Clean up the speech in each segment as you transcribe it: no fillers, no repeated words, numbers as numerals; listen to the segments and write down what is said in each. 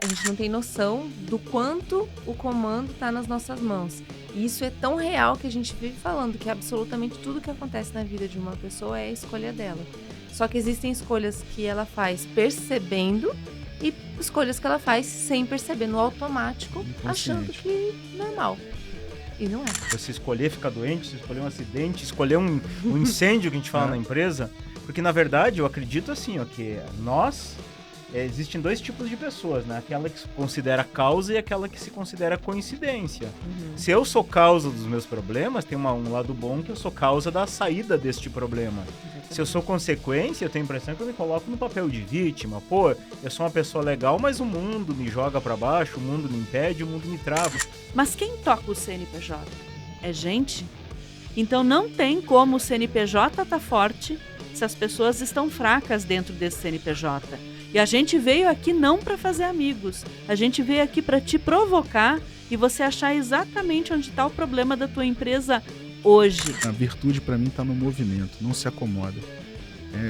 A gente não tem noção do quanto o comando está nas nossas mãos. E isso é tão real que a gente vive falando que absolutamente tudo que acontece na vida de uma pessoa é a escolha dela. Só que existem escolhas que ela faz percebendo e escolhas que ela faz sem perceber, no automático, achando que é normal. E não é. Você escolher ficar doente, você escolher um acidente, escolher um incêndio que a gente fala na empresa. Porque, na verdade, eu acredito assim, ó, que nós... existem dois tipos de pessoas, né? Aquela que se considera causa e aquela que se considera coincidência. Se eu sou causa dos meus problemas, tem um lado bom que eu sou causa da saída deste problema. Se eu sou consequência, eu tenho a impressão que eu me coloco no papel de vítima. Pô, eu sou uma pessoa legal, mas o mundo me joga pra baixo, o mundo me impede, o mundo me trava. Mas quem toca o CNPJ? É gente? Então não tem como o CNPJ tá forte se as pessoas estão fracas dentro desse CNPJ. E a gente veio aqui não para fazer amigos. A gente veio aqui para te provocar e você achar exatamente onde está o problema da tua empresa hoje. A virtude para mim está no movimento, não se acomoda.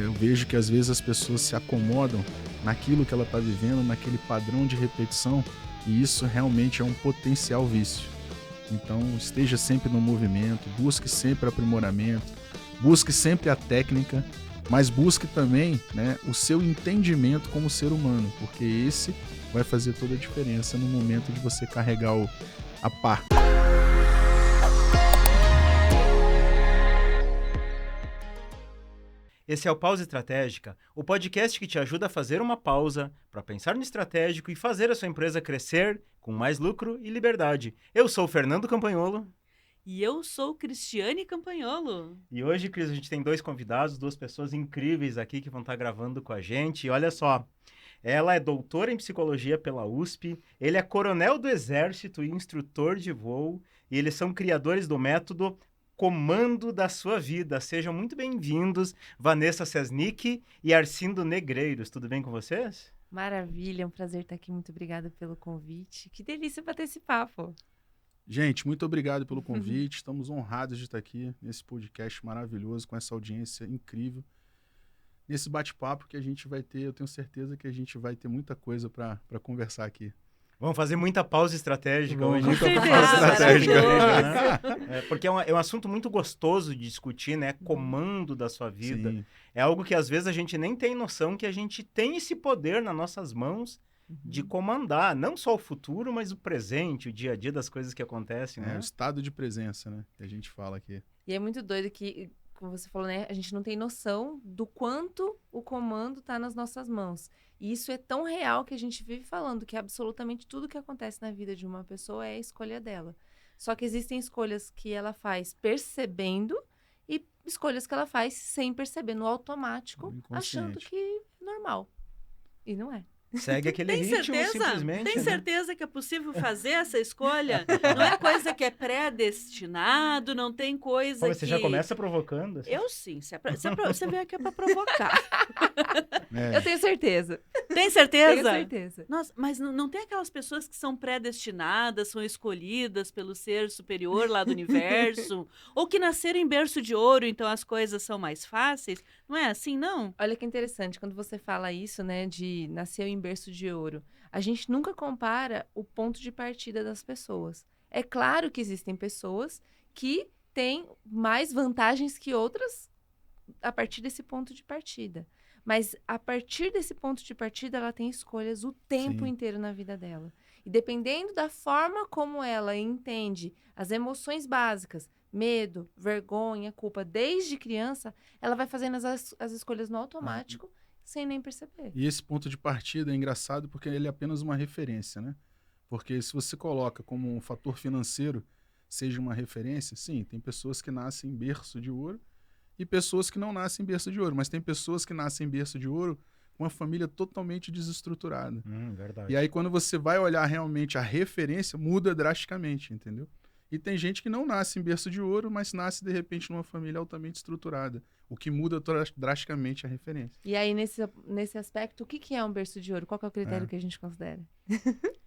Eu vejo que às vezes as pessoas se acomodam naquilo que ela está vivendo, naquele padrão de repetição, e isso realmente é um potencial vício. Então esteja sempre no movimento, busque sempre aprimoramento, busque sempre a técnica, mas busque também, né, o seu entendimento como ser humano, porque esse vai fazer toda a diferença no momento de você carregar a pá. Esse é o Pausa Estratégica, o podcast que te ajuda a fazer uma pausa para pensar no estratégico e fazer a sua empresa crescer com mais lucro e liberdade. Eu sou o Fernando Campagnolo. E eu sou Cristiane Campagnolo. E hoje, Cris, a gente tem dois convidados, duas pessoas incríveis aqui que vão estar gravando com a gente. E olha só, ela é doutora em psicologia pela USP, ele é coronel do Exército e instrutor de voo, e eles são criadores do método Comando da Sua Vida. Sejam muito bem-vindos, Vanessa Sesnick e Arcindo Negreiros. Tudo bem com vocês? Maravilha, é um prazer estar aqui. Muito obrigada pelo convite. Que delícia bater esse papo. Gente, muito obrigado pelo convite. Estamos honrados de estar aqui nesse podcast maravilhoso, com essa audiência incrível. Nesse bate-papo que a gente vai ter, eu tenho certeza que a gente vai ter muita coisa para conversar aqui. Vamos fazer muita pausa estratégica hoje. Muita pausa estratégica. Né? Porque é um assunto muito gostoso de discutir, né? Comando da sua vida. Sim. É algo que às vezes a gente nem tem noção que a gente tem esse poder nas nossas mãos de comandar, não só o futuro, mas o presente, o dia a dia das coisas que acontecem, né? O estado de presença, né? Que a gente fala aqui. E é muito doido que, como você falou, né? A gente não tem noção do quanto o comando está nas nossas mãos. E isso é tão real que a gente vive falando que absolutamente tudo que acontece na vida de uma pessoa é a escolha dela. Só que existem escolhas que ela faz percebendo e escolhas que ela faz sem perceber, no automático, achando que é normal. E não é. Segue aquele ritmo, simplesmente. Tem certeza que é possível fazer essa escolha? Não é coisa que é predestinado, não tem coisa que... Você já começa provocando? Assim? Eu sim. Você veio aqui para provocar. Eu tenho certeza. Tem certeza? Tenho certeza. Nossa, mas não tem aquelas pessoas que são predestinadas, são escolhidas pelo ser superior lá do universo? Ou que nasceram em berço de ouro, então as coisas são mais fáceis? Não é assim, não? Olha que interessante, quando você fala isso, né, de nascer em berço de ouro, a gente nunca compara o ponto de partida das pessoas. É claro que existem pessoas que têm mais vantagens que outras a partir desse ponto de partida. Mas a partir desse ponto de partida, ela tem escolhas o tempo inteiro na vida dela. E dependendo da forma como ela entende as emoções básicas, medo, vergonha, culpa, desde criança, ela vai fazendo as escolhas no automático, sem nem perceber. E esse ponto de partida é engraçado porque ele é apenas uma referência, né? Porque se você coloca como um fator financeiro seja uma referência, sim, tem pessoas que nascem em berço de ouro e pessoas que não nascem em berço de ouro, mas tem pessoas que nascem em berço de ouro com uma família totalmente desestruturada. Verdade. E aí quando você vai olhar realmente a referência, muda drasticamente, entendeu? E tem gente que não nasce em berço de ouro, mas nasce, de repente, numa família altamente estruturada, o que muda drasticamente a referência. E aí, nesse aspecto, o que é um berço de ouro? Qual que é o critério que a gente considera?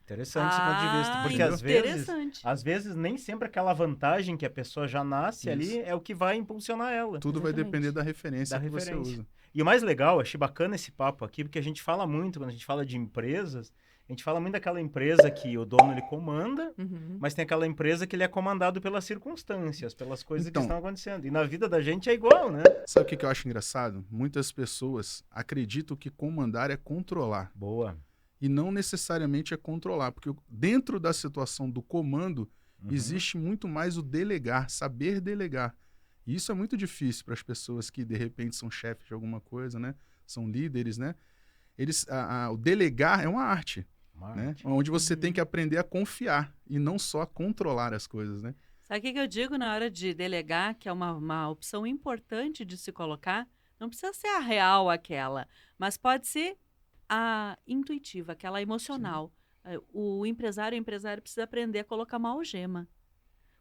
Interessante esse ponto de vista, porque às vezes nem sempre aquela vantagem que a pessoa já nasce ali é o que vai impulsionar ela. Tudo vai depender da referência que você usa. E o mais legal, achei bacana esse papo aqui, porque a gente fala muito, quando a gente fala de empresas, a A gente fala muito daquela empresa que o dono ele comanda, Uhum. mas tem aquela empresa que ele é comandado pelas circunstâncias, pelas coisas Então. que estão acontecendo. E na vida da gente é igual, né? Sabe o que eu acho engraçado? Muitas pessoas acreditam que comandar é controlar. Boa. E não necessariamente é controlar, porque dentro da situação do comando existe muito mais o delegar, saber delegar. E isso é muito difícil para as pessoas que de repente são chefes de alguma coisa, né? São líderes, né? O delegar é uma arte, né? Onde você tem que aprender a confiar e não só controlar as coisas, né? Sabe o que eu digo na hora de delegar, que é uma opção importante de se colocar? Não precisa ser a real aquela, mas pode ser a intuitiva, aquela emocional. O empresário precisa aprender a colocar uma algema.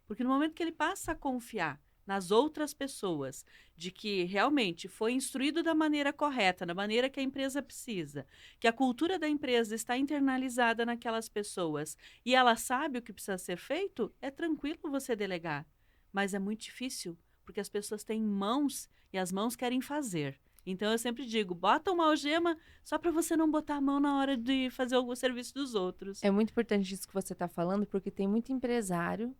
Porque no momento que ele passa a confiar nas outras pessoas, de que realmente foi instruído da maneira correta, da maneira que a empresa precisa, que a cultura da empresa está internalizada naquelas pessoas e ela sabe o que precisa ser feito, é tranquilo você delegar. Mas é muito difícil, porque as pessoas têm mãos e as mãos querem fazer. Então eu sempre digo, bota uma algema só para você não botar a mão na hora de fazer o serviço dos outros. É muito importante isso que você está falando, porque tem muito empresário,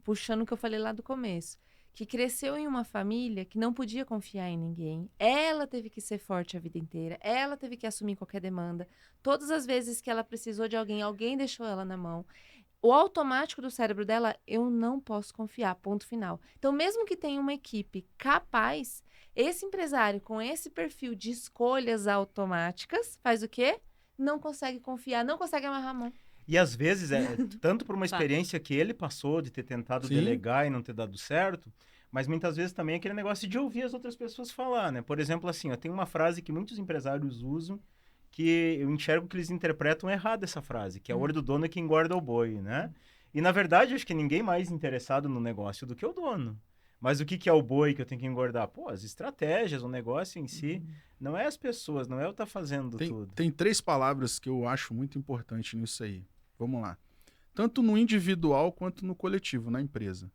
puxando o que eu falei lá do começo, que cresceu em uma família que não podia confiar em ninguém. Ela teve que ser forte a vida inteira, ela teve que assumir qualquer demanda. Todas as vezes que ela precisou de alguém, alguém deixou ela na mão. O automático do cérebro dela, eu não posso confiar, ponto final. Então, mesmo que tenha uma equipe capaz, esse empresário com esse perfil de escolhas automáticas, faz o quê? Não consegue confiar, não consegue amarrar a mão. E às vezes, tanto por uma experiência que ele passou de ter tentado Sim. delegar e não ter dado certo, mas muitas vezes também aquele negócio de ouvir as outras pessoas falar, né? Por exemplo, assim, ó, tem uma frase que muitos empresários usam que eu enxergo que eles interpretam errado essa frase, que é o olho do dono é que engorda o boi, né? E na verdade, acho que ninguém mais interessado no negócio do que o dono. Mas o que é o boi que eu tenho que engordar? Pô, as estratégias, o negócio em si, não é as pessoas, não é eu estar fazendo tudo. Tem 3 palavras que eu acho muito importante nisso aí. Vamos lá. Tanto no individual quanto no coletivo, na empresa.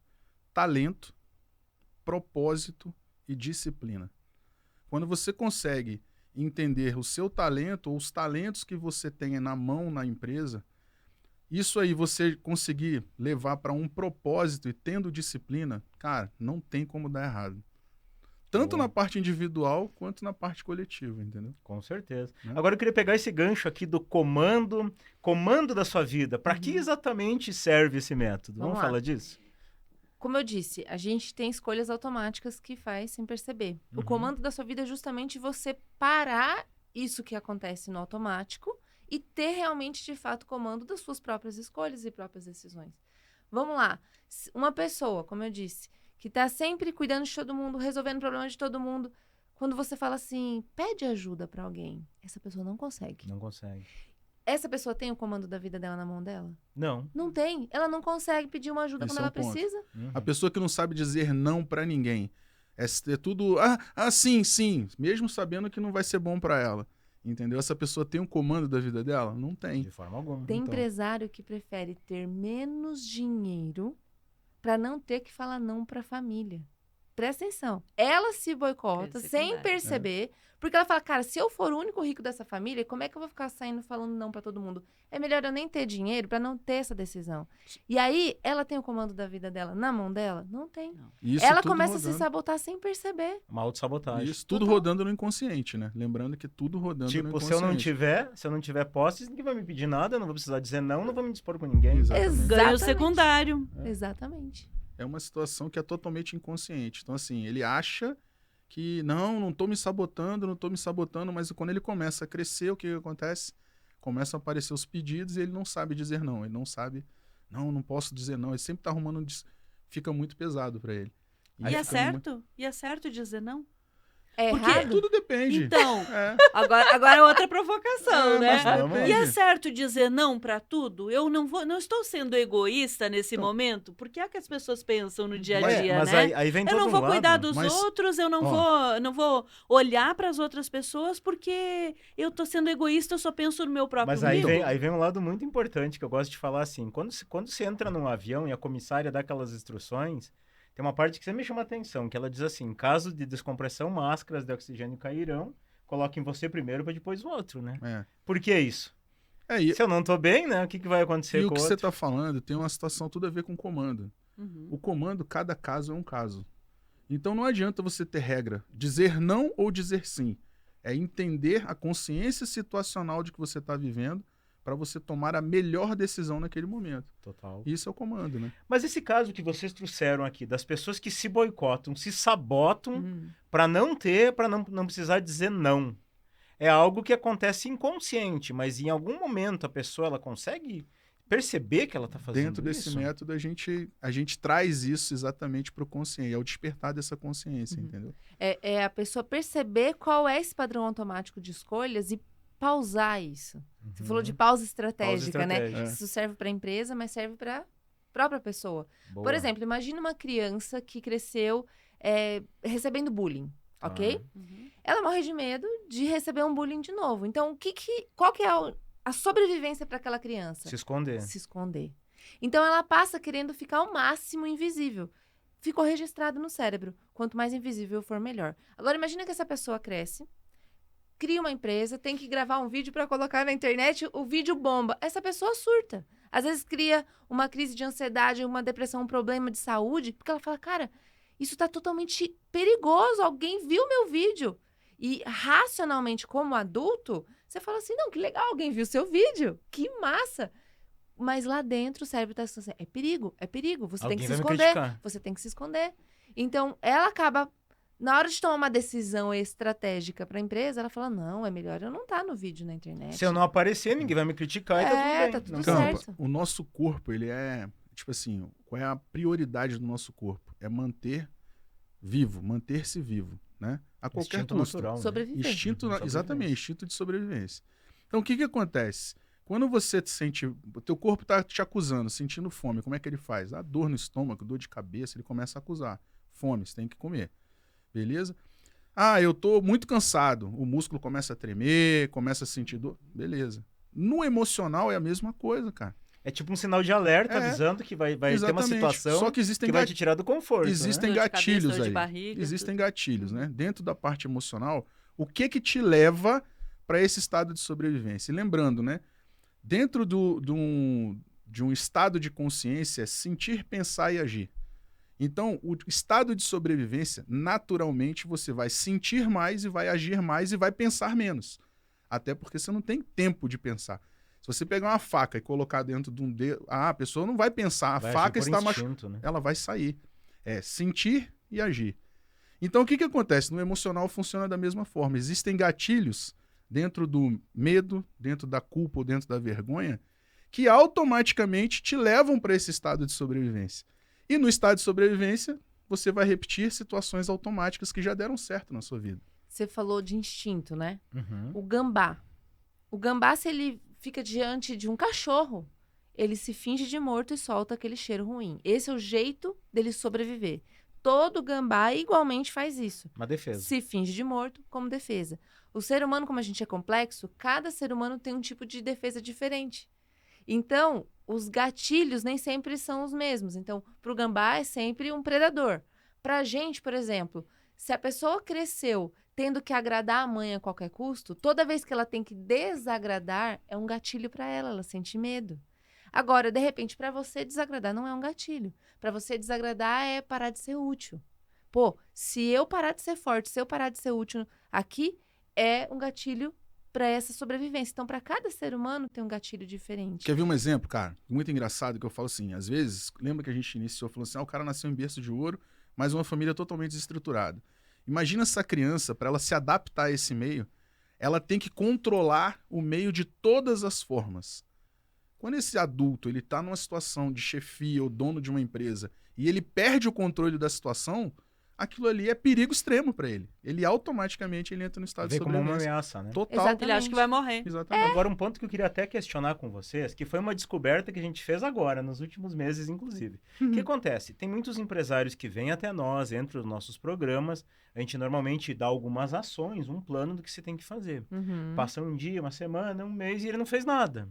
Talento, propósito e disciplina. Quando você consegue entender o seu talento ou os talentos que você tem na mão na empresa, isso aí você conseguir levar para um propósito e tendo disciplina, cara, não tem como dar errado. Tanto na parte individual quanto na parte coletiva, entendeu? Com certeza. Né? Agora eu queria pegar esse gancho aqui do comando da sua vida. Para que exatamente serve esse método? Vamos Vamos lá. falar disso? Como eu disse, a gente tem escolhas automáticas que faz sem perceber. O comando da sua vida é justamente você parar isso que acontece no automático e ter realmente, de fato, comando das suas próprias escolhas e próprias decisões. Vamos lá. Uma pessoa, como eu disse, que tá sempre cuidando de todo mundo, resolvendo problemas de todo mundo. Quando você fala assim, pede ajuda pra alguém, essa pessoa não consegue. Não consegue. Essa pessoa tem o comando da vida dela na mão dela? Não. Não tem. Ela não consegue pedir uma ajuda Esse quando é um ela ponto. precisa. A pessoa que não sabe dizer não para ninguém. É tudo, sim, mesmo sabendo que não vai ser bom para ela. Entendeu? Essa pessoa tem um comando da vida dela? Não tem. De forma alguma. Tem Então. empresário que prefere ter menos dinheiro para não ter que falar não para a família. Presta atenção. Ela se boicota É sem secundário. perceber, porque ela fala, cara, se eu for o único rico dessa família, como é que eu vou ficar saindo falando não para todo mundo? É melhor eu nem ter dinheiro para não ter essa decisão. E aí, ela tem o comando da vida dela na mão dela? Não tem. Isso Ela tudo começa a rodando. se sabotar sem perceber. Uma autossabotagem. Isso tudo Total. rodando no inconsciente, né? Lembrando que tudo rodando no Tipo, inconsciente. se eu não tiver posse, ninguém vai me pedir nada, eu não vou precisar dizer não, não vou me dispor com ninguém. Exatamente. Ganho Exatamente. secundário. Exatamente. É uma situação que é totalmente inconsciente. Então, assim, ele acha que não tô me sabotando, mas quando ele começa a crescer, o que acontece? Começam a aparecer os pedidos e ele não sabe dizer não. Ele não sabe, não posso dizer não. Ele sempre tá arrumando, fica muito pesado para ele. E é certo? E é certo dizer não? É Porque errado? tudo depende. Então, É. agora é outra provocação, né? Mas Vamos lá. E é depende. certo dizer não para tudo? Eu não estou sendo egoísta nesse Então. momento, porque é que as pessoas pensam no dia a Mas, dia, mas né? aí vem Eu todo não um vou lado. cuidar dos mas- outros, eu não vou olhar para as outras pessoas porque eu tô sendo egoísta, eu só penso no meu próprio Mas aí umbigo. vem um lado muito importante que eu gosto de falar assim. Quando você entra num avião e a comissária dá aquelas instruções, tem uma parte que sempre me chama a atenção, que ela diz assim, em caso de descompressão, máscaras de oxigênio cairão, coloquem você primeiro para depois o outro, né? É. Por que isso? E Se eu não tô bem, né? O que vai acontecer o com que o você outro? está falando tem uma situação tudo a ver com comando. Uhum. O comando, cada caso é um caso. Então não adianta você ter regra, dizer não ou dizer sim. É entender a consciência situacional de que você está vivendo para você tomar a melhor decisão naquele momento. Total. Isso é o comando, né? Mas esse caso que vocês trouxeram aqui, das pessoas que se boicotam, se sabotam Uhum. para não precisar dizer não. É algo que acontece inconsciente, mas em algum momento a pessoa ela consegue perceber que ela está fazendo Dentro desse isso? método, a gente traz isso exatamente para o consciente, é o despertar dessa consciência, entendeu? É a pessoa perceber qual é esse padrão automático de escolhas e pausar isso. Você falou de pausa estratégica, né? estratégica. Isso serve para a empresa, mas serve para própria pessoa. Boa. Por exemplo, imagina uma criança que cresceu recebendo bullying, ok? Uhum. Ela morre de medo de receber um bullying de novo. Então, qual que é a sobrevivência para aquela criança? Se esconder. Se esconder. Então, ela passa querendo ficar ao máximo invisível. Ficou registrado no cérebro. Quanto mais invisível for, melhor. Agora, imagina que essa pessoa cresce, cria uma empresa, tem que gravar um vídeo para colocar na internet, o vídeo bomba. Essa pessoa surta. Às vezes cria uma crise de ansiedade, uma depressão, um problema de saúde, porque ela fala, cara, isso tá totalmente perigoso, alguém viu meu vídeo. E racionalmente, como adulto, você fala assim, não, que legal, alguém viu seu vídeo, que massa. Mas lá dentro o cérebro tá assim, é perigo, você tem que Alguém se vai me esconder, criticar. você tem que se esconder. Então, ela acaba, na hora de tomar uma decisão estratégica para a empresa, ela fala, não, é melhor eu não estar no vídeo na internet. Se eu não aparecer, ninguém vai me criticar e tá tudo bem. tá tudo Não certo. tem- O nosso corpo, ele é, tipo assim, qual é a prioridade do nosso corpo? É manter-se vivo, né? A qualquer Instinto custo. natural. Né? Sobreviver. Sobrevivência. Exatamente, instinto de sobrevivência. Então, o que acontece? Quando você sente, o teu corpo tá te acusando, sentindo fome, como é que ele faz? Dá dor no estômago, dor de cabeça, ele começa a acusar. Fome, você tem que comer. Beleza? Ah, eu tô muito cansado. O músculo começa a tremer, começa a sentir dor. Beleza. No emocional é a mesma coisa, cara. É tipo um sinal de alerta É, avisando que vai ter uma exatamente. situação Só que existem que vai te tirar do conforto. Existem Dor de cabeça, gatilhos dor de aí. barriga, Existem tudo. gatilhos, né? Dentro da parte emocional, o que te leva para esse estado de sobrevivência? E lembrando, né? Dentro de um estado de consciência é sentir, pensar e agir. Então, o estado de sobrevivência, naturalmente, você vai sentir mais e vai agir mais e vai pensar menos. Até porque você não tem tempo de pensar. Se você pegar uma faca e colocar dentro de um dedo, a pessoa não vai pensar, a Vai faca agir por está machucada. instinto, né? Ela vai sair. É sentir e agir. Então, o que acontece? No emocional funciona da mesma forma. Existem gatilhos dentro do medo, dentro da culpa ou dentro da vergonha, que automaticamente te levam para esse estado de sobrevivência. E no estado de sobrevivência, você vai repetir situações automáticas que já deram certo na sua vida. Você falou de instinto, né? Uhum. O gambá. O gambá, se ele fica diante de um cachorro, ele se finge de morto e solta aquele cheiro ruim. Esse é o jeito dele sobreviver. Todo gambá igualmente faz isso. Uma defesa. Se finge de morto como defesa. O ser humano, como a gente é complexo, cada ser humano tem um tipo de defesa diferente. Então, os gatilhos nem sempre são os mesmos. Então, para o gambá é sempre um predador. Para a gente, por exemplo, se a pessoa cresceu tendo que agradar a mãe a qualquer custo, toda vez que ela tem que desagradar, é um gatilho para ela, ela sente medo. Agora, de repente, para você desagradar não é um gatilho. Para você desagradar é parar de ser útil. Pô, se eu parar de ser forte, se eu parar de ser útil aqui, é um gatilho para essa sobrevivência. Então, para cada ser humano tem um gatilho diferente. Quer ver um exemplo, cara? Muito engraçado que eu falo assim, às vezes, lembra que a gente iniciou falando assim, o cara nasceu em berço de ouro, mas uma família totalmente desestruturada. Imagina essa criança, para ela se adaptar a esse meio, ela tem que controlar o meio de todas as formas. Quando esse adulto ele está numa situação de chefia ou dono de uma empresa e ele perde o controle da situação, aquilo ali é perigo extremo para ele. Ele automaticamente entra no estado Vê de como uma sobrevivência. ameaça, né? Total. Exatamente. Ele acha que vai morrer. Exatamente. Agora, um ponto que eu queria até questionar com vocês, que foi uma descoberta que a gente fez agora, nos últimos meses, inclusive. O que acontece? Tem muitos empresários que vêm até nós, entre os nossos programas, a gente normalmente dá algumas ações, um plano do que se tem que fazer. Uhum. Passa um dia, uma semana, um mês e ele não fez nada.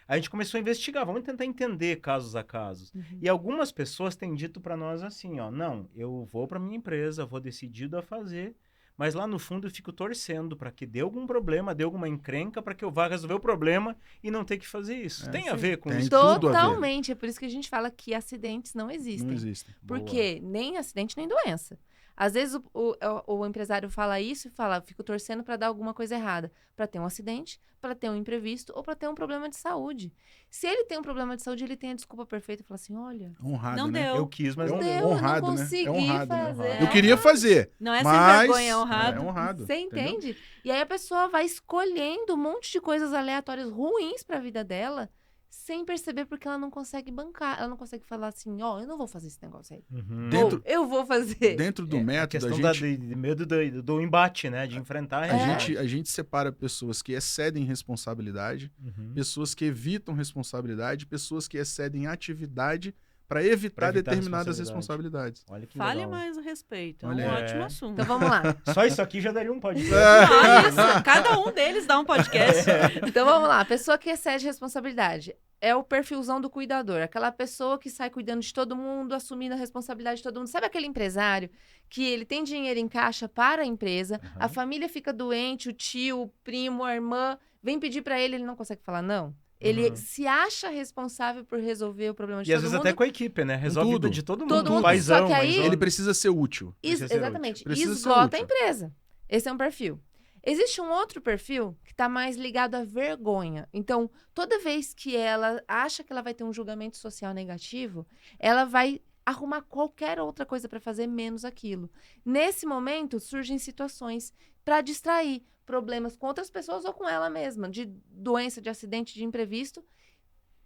A gente começou a investigar, vamos tentar entender casos a casos. E algumas pessoas têm dito para nós assim, ó, não, eu vou para minha empresa, vou decidido a fazer, mas lá no fundo eu fico torcendo para que dê algum problema, dê alguma encrenca, para que eu vá resolver o problema e não ter que fazer isso. Tem a ver com Tem isso? tudo a ver. Totalmente. É por isso que a gente fala que acidentes não existem. Não existem. Porque nem acidente, nem doença. Às vezes o empresário fala isso e fala, fico torcendo para dar alguma coisa errada. Para ter um acidente, para ter um imprevisto ou para ter um problema de saúde. Se ele tem um problema de saúde, ele tem a desculpa perfeita e fala assim, olha... Honrado, Não né? deu. Eu quis, mas Não não deu, deu. eu Honrado, não né? consegui É honrado, né? fazer. Eu queria fazer, Não é sem mas vergonha, é honrado. É honrado. Você entendeu? entende? E aí a pessoa vai escolhendo um monte de coisas aleatórias ruins para a vida dela, sem perceber porque ela não consegue bancar. Ela não consegue falar assim, ó, eu não vou fazer esse negócio aí. Uhum. Dentro- Ou eu vou fazer. Dentro do A método, questão de medo do embate, né? De enfrentar a realidade. a gente separa pessoas que excedem responsabilidade, Uhum. pessoas que evitam responsabilidade, pessoas que excedem atividade para evitar evitar determinadas responsabilidade. responsabilidades. Olha que Fale legal. mais a respeito. É Olha um aí. ótimo assunto. Então vamos lá. Só isso aqui já daria um podcast. Só isso. Cada um deles dá um podcast. Então vamos lá. A pessoa que excede responsabilidade é o perfilzão do cuidador. Aquela pessoa que sai cuidando de todo mundo, assumindo a responsabilidade de todo mundo. Sabe aquele empresário que ele tem dinheiro em caixa para a empresa, a Aham. família fica doente, o tio, o primo, a irmã, vem pedir para ele não consegue falar não? Ele Uhum. se acha responsável por resolver o problema de E às todo vezes mundo. até com a equipe, né? Resolve a vida tudo. de todo mundo. Todo mundo, Paizão, só que aí- mãezona. Ele precisa ser útil. Precisa ser Exatamente. Precisa ser Esgota a útil. empresa. Esse é um perfil. Existe um outro perfil que está mais ligado à vergonha. Então, toda vez que ela acha que ela vai ter um julgamento social negativo, ela vai arrumar qualquer outra coisa para fazer menos aquilo. Nesse momento, surgem situações para distrair problemas com outras pessoas ou com ela mesma, de doença, de acidente, de imprevisto,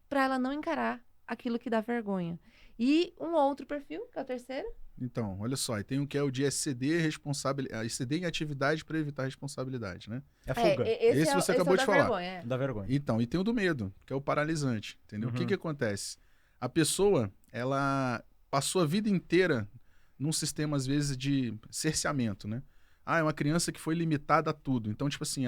para ela não encarar aquilo que dá vergonha. E um outro perfil, que é o terceiro, Então, olha só, e tem um que é o de exceder em atividade para evitar responsabilidade, né? É fuga. Esse você acabou de da falar. vergonha, é. Dá vergonha. Então, e tem o do medo, que é o paralisante, entendeu? O Uhum. que acontece? A pessoa, ela passou a vida inteira num sistema, às vezes, de cerceamento, né? Ah, é uma criança que foi limitada a tudo. Então, tipo assim,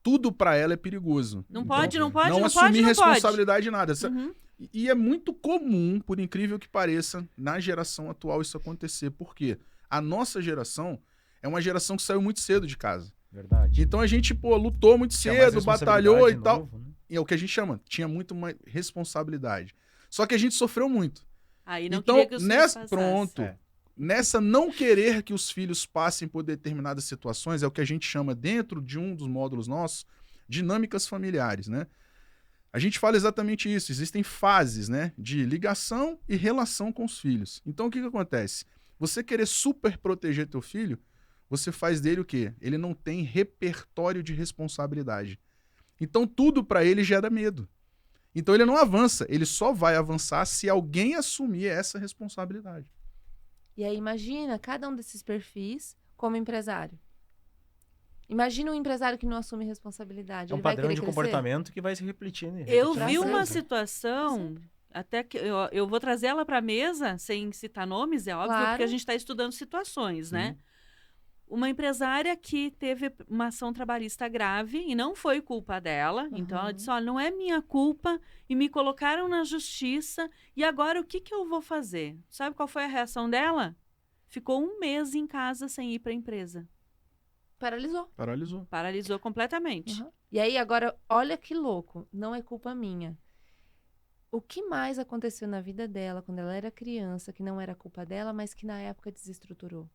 tudo para ela é perigoso. Não Então, pode, não pode, não não assumir pode, não pode. responsabilidade de nada. Uhum. E é muito comum, por incrível que pareça, na geração atual isso acontecer. Por quê? A nossa geração é uma geração que saiu muito cedo de casa. Verdade. Então a gente, lutou muito Tinha mais cedo, batalhou e responsabilidade tal. novo, né? E é o que a gente chama, tinha muito mais responsabilidade. Só que a gente sofreu muito. Aí não Então, queria que os filhos passassem. pronto. É. Nessa não querer que os filhos passem por determinadas situações, é o que a gente chama, dentro de um dos módulos nossos, dinâmicas familiares, né? A gente fala exatamente isso. Existem fases, né, de ligação e relação com os filhos. Então, o que acontece? Você querer super proteger teu filho, você faz dele o quê? Ele não tem repertório de responsabilidade. Então, tudo para ele gera medo. Então, ele não avança. Ele só vai avançar se alguém assumir essa responsabilidade. E aí imagina cada um desses perfis como empresário. Imagina um empresário que não assume responsabilidade. É um Ele vai padrão querer de crescer? comportamento que vai se repetir, né? Eu Pra vi uma sempre. situação, até que eu vou trazer ela para a mesa, sem citar nomes, é óbvio, Claro. porque a gente está estudando situações, né? Uma empresária que teve uma ação trabalhista grave e não foi culpa dela. Então ela disse: olha, não é minha culpa e me colocaram na justiça. E agora o que eu vou fazer? Sabe qual foi a reação dela? Ficou 1 mês em casa sem ir para a empresa. Paralisou. Paralisou. Paralisou completamente. Uhum. E aí agora, olha que louco. Não é culpa minha. O que mais aconteceu na vida dela quando ela era criança, que não era culpa dela, mas que na época desestruturou?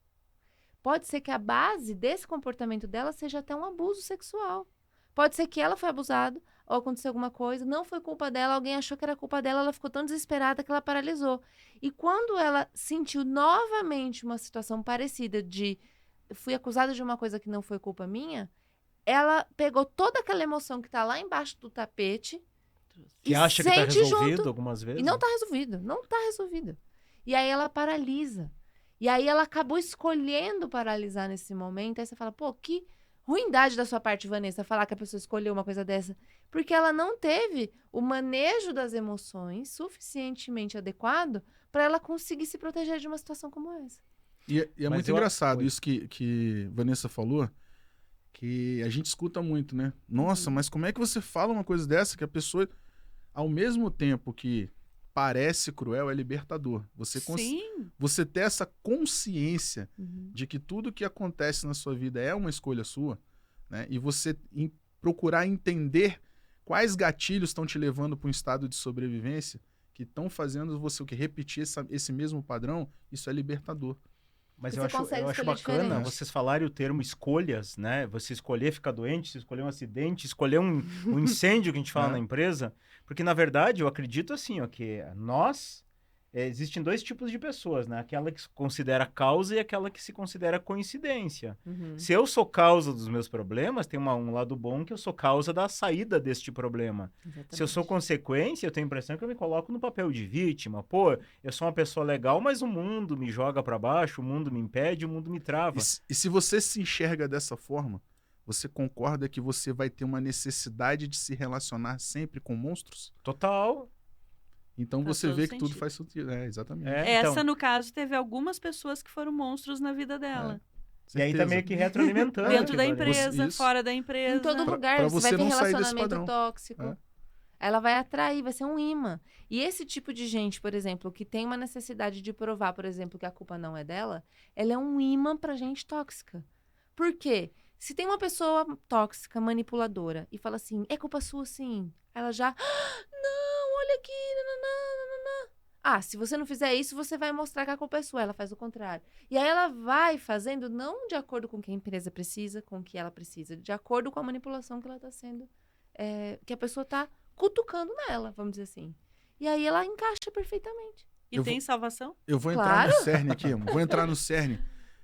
Pode ser que a base desse comportamento dela seja até um abuso sexual. Pode ser que ela foi abusada ou aconteceu alguma coisa, não foi culpa dela, alguém achou que era culpa dela, ela ficou tão desesperada que ela paralisou. E quando ela sentiu novamente uma situação parecida de fui acusada de uma coisa que não foi culpa minha, ela pegou toda aquela emoção que tá lá embaixo do tapete Que e acha que tá sente resolvido junto. algumas vezes. E não tá resolvido, não tá resolvido. E aí ela paralisa. E aí ela acabou escolhendo paralisar nesse momento. Aí você fala, pô, que ruindade da sua parte, Vanessa, falar que a pessoa escolheu uma coisa dessa. Porque ela não teve o manejo das emoções suficientemente adequado para ela conseguir se proteger de uma situação como essa. E é Mas muito eu- engraçado Oi. isso que Vanessa falou, que a gente escuta muito, né? Nossa, mas como é que você fala uma coisa dessa que a pessoa, ao mesmo tempo que parece cruel, é libertador. Sim. Você ter essa consciência Uhum. de que tudo que acontece na sua vida é uma escolha sua, né? E você procurar entender quais gatilhos estão te levando para um estado de sobrevivência que estão fazendo você o que repetir esse mesmo padrão, isso é libertador. Mas E eu você acho, consegue eu acho escolher bacana diferente. vocês falarem o termo escolhas, né? Você escolher ficar doente, você escolher um acidente, escolher um incêndio que a gente fala É. na empresa. Porque, na verdade, eu acredito assim, ó, que nós... existem dois tipos de pessoas, né? Aquela que se considera causa e aquela que se considera coincidência. Uhum. Se eu sou causa dos meus problemas, tem um lado bom que eu sou causa da saída deste problema. Se eu sou Exatamente. consequência, eu tenho a impressão que eu me coloco no papel de vítima. Pô, eu sou uma pessoa legal, mas o mundo me joga para baixo, o mundo me impede, o mundo me trava. E se você se enxerga dessa forma, você concorda que você vai ter uma necessidade de se relacionar sempre com monstros? Total. Então Faz você todo vê que tudo sentido. faz sentido. É, exatamente. Então, Essa, no caso, teve algumas pessoas que foram monstros na vida dela. e aí tá Certeza. meio que retroalimentando. Dentro da aquilo ali. empresa, Isso. fora da empresa. Em todo lugar, pra você você vai ter não sair desse relacionamento padrão. tóxico. É. Ela vai atrair, vai ser um imã. E esse tipo de gente, por exemplo, que tem uma necessidade de provar, por exemplo, que a culpa não é dela, ela é um imã pra gente tóxica. Por quê? Se tem uma pessoa tóxica, manipuladora, e fala assim, é culpa sua sim. Ela já, não, olha aqui, nananã. Ah, se você não fizer isso, você vai mostrar que a culpa é sua. Ela faz o contrário. E aí ela vai fazendo não de acordo com o que a empresa precisa, com o que ela precisa, de acordo com a manipulação que ela está sendo, que a pessoa está cutucando nela, vamos dizer assim. E aí ela encaixa perfeitamente. E Eu tem salvação? Eu vou Claro. entrar no cerne aqui, amor. Vou entrar no cerne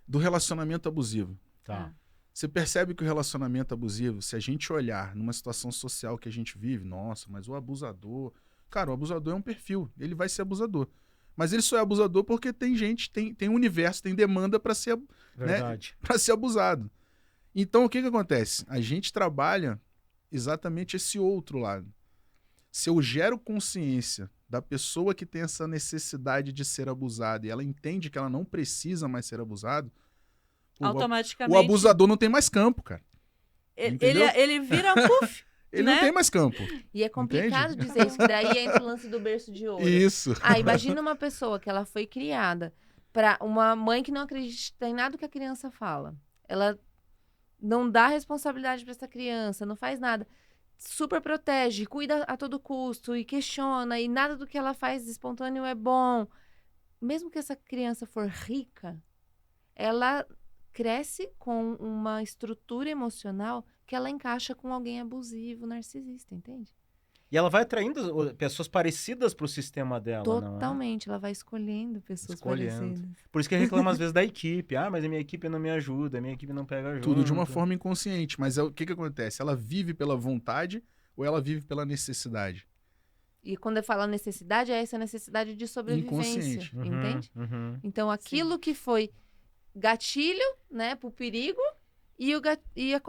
do relacionamento abusivo. Tá. Você percebe que o relacionamento abusivo, se a gente olhar numa situação social que a gente vive, nossa, mas o abusador... Cara, o abusador é um perfil, ele vai ser abusador. Mas ele só é abusador porque tem gente, tem universo, tem demanda para ser, Verdade. para ser abusado. Então, o que acontece? A gente trabalha exatamente esse outro lado. Se eu gero consciência da pessoa que tem essa necessidade de ser abusada e ela entende que ela não precisa mais ser abusada, Automaticamente. o abusador não tem mais campo, cara. entendeu? Ele vira puff. Ele Né? não tem mais campo. E é complicado dizer isso, daí entra o lance do berço de ouro. Isso. Ah, imagina uma pessoa que ela foi criada para uma mãe que não acredita em nada que a criança fala. Ela não dá responsabilidade para essa criança, não faz nada. Super protege, cuida a todo custo e questiona, e nada do que ela faz espontâneo é bom. Mesmo que essa criança for rica, ela cresce com uma estrutura emocional que ela encaixa com alguém abusivo, narcisista, entende? E ela vai atraindo pessoas parecidas pro sistema dela, não é? Totalmente, ela vai escolhendo pessoas Escolhendo. parecidas. Por isso que reclama às vezes da equipe. Ah, mas a minha equipe não me ajuda, a minha equipe não pega junto. Tudo de uma forma inconsciente. Mas o que acontece? Ela vive pela vontade ou ela vive pela necessidade? E quando eu falo necessidade, é essa necessidade de sobrevivência, Inconsciente. Uhum, entende? uhum. Então, aquilo que foi gatilho, né, pro perigo e,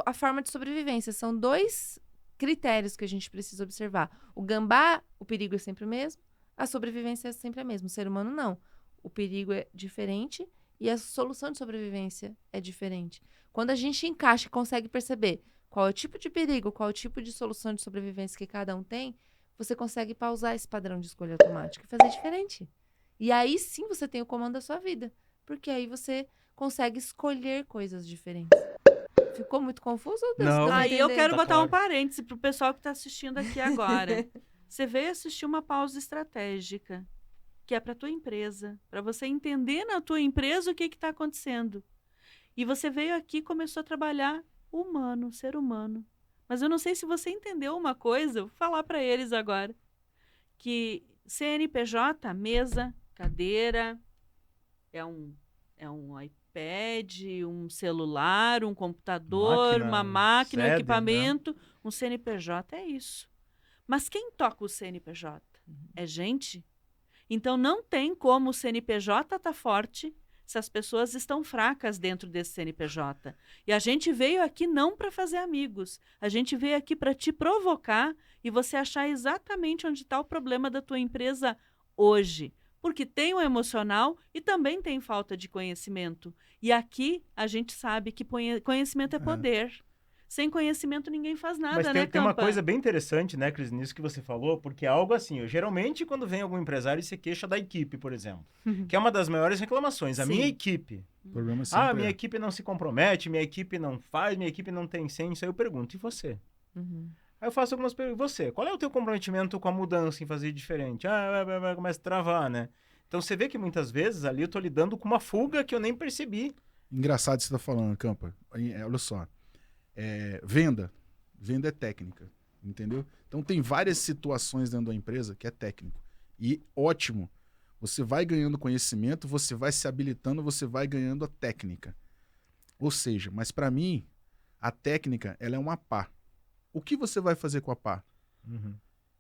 a forma de sobrevivência. São dois critérios que a gente precisa observar. O gambá, o perigo é sempre o mesmo, a sobrevivência é sempre a mesma. O ser humano, não. O perigo é diferente e a solução de sobrevivência é diferente. Quando a gente encaixa e consegue perceber qual é o tipo de perigo, qual é o tipo de solução de sobrevivência que cada um tem, você consegue pausar esse padrão de escolha automática e fazer diferente. E aí sim você tem o comando da sua vida. Porque aí você consegue escolher coisas diferentes. Ficou muito confuso? Ou Não. deu pra Aí eu entender? quero Tá botar um claro. parêntese pro pessoal que tá assistindo aqui agora. Você veio assistir uma pausa estratégica, que é para tua empresa, para você entender na tua empresa o que está acontecendo. E você veio aqui e começou a trabalhar humano, ser humano. Mas eu não sei se você entendeu uma coisa, eu vou falar para eles agora. Que CNPJ, mesa, cadeira, é um iPad, um celular, um computador, Máquina, uma máquina, um sede, equipamento. Um CNPJ é isso. Mas quem toca o CNPJ? É gente? Então não tem como o CNPJ estar forte se as pessoas estão fracas dentro desse CNPJ. E a gente veio aqui não para fazer amigos. A gente veio aqui para te provocar e você achar exatamente onde está o problema da tua empresa hoje. Porque tem o emocional e também tem falta de conhecimento. E aqui a gente sabe que conhecimento é poder. Sem conhecimento ninguém faz nada, Mas né, tem uma Campa? coisa bem interessante, né, Cris, nisso que você falou, porque é algo assim, geralmente quando vem algum empresário se queixa da equipe, por exemplo, que é uma das maiores reclamações, a Sim. minha equipe. O problema sempre Minha é. equipe não se compromete, minha equipe não faz, minha equipe não tem senso. Aí eu pergunto, e você? Uhum. Aí eu faço algumas perguntas, e você? Qual é o teu comprometimento com a mudança, em fazer diferente? Começa a travar, né? Então você vê que muitas vezes ali eu tô lidando com uma fuga que eu nem percebi. Engraçado você tá falando, Campa. Olha só. Venda. Venda é técnica, entendeu? Então tem várias situações dentro da empresa que é técnico. E ótimo. Você vai ganhando conhecimento, você vai se habilitando, você vai ganhando a técnica. Ou seja, mas para mim, a técnica, ela é uma pá. O que você vai fazer com a pá?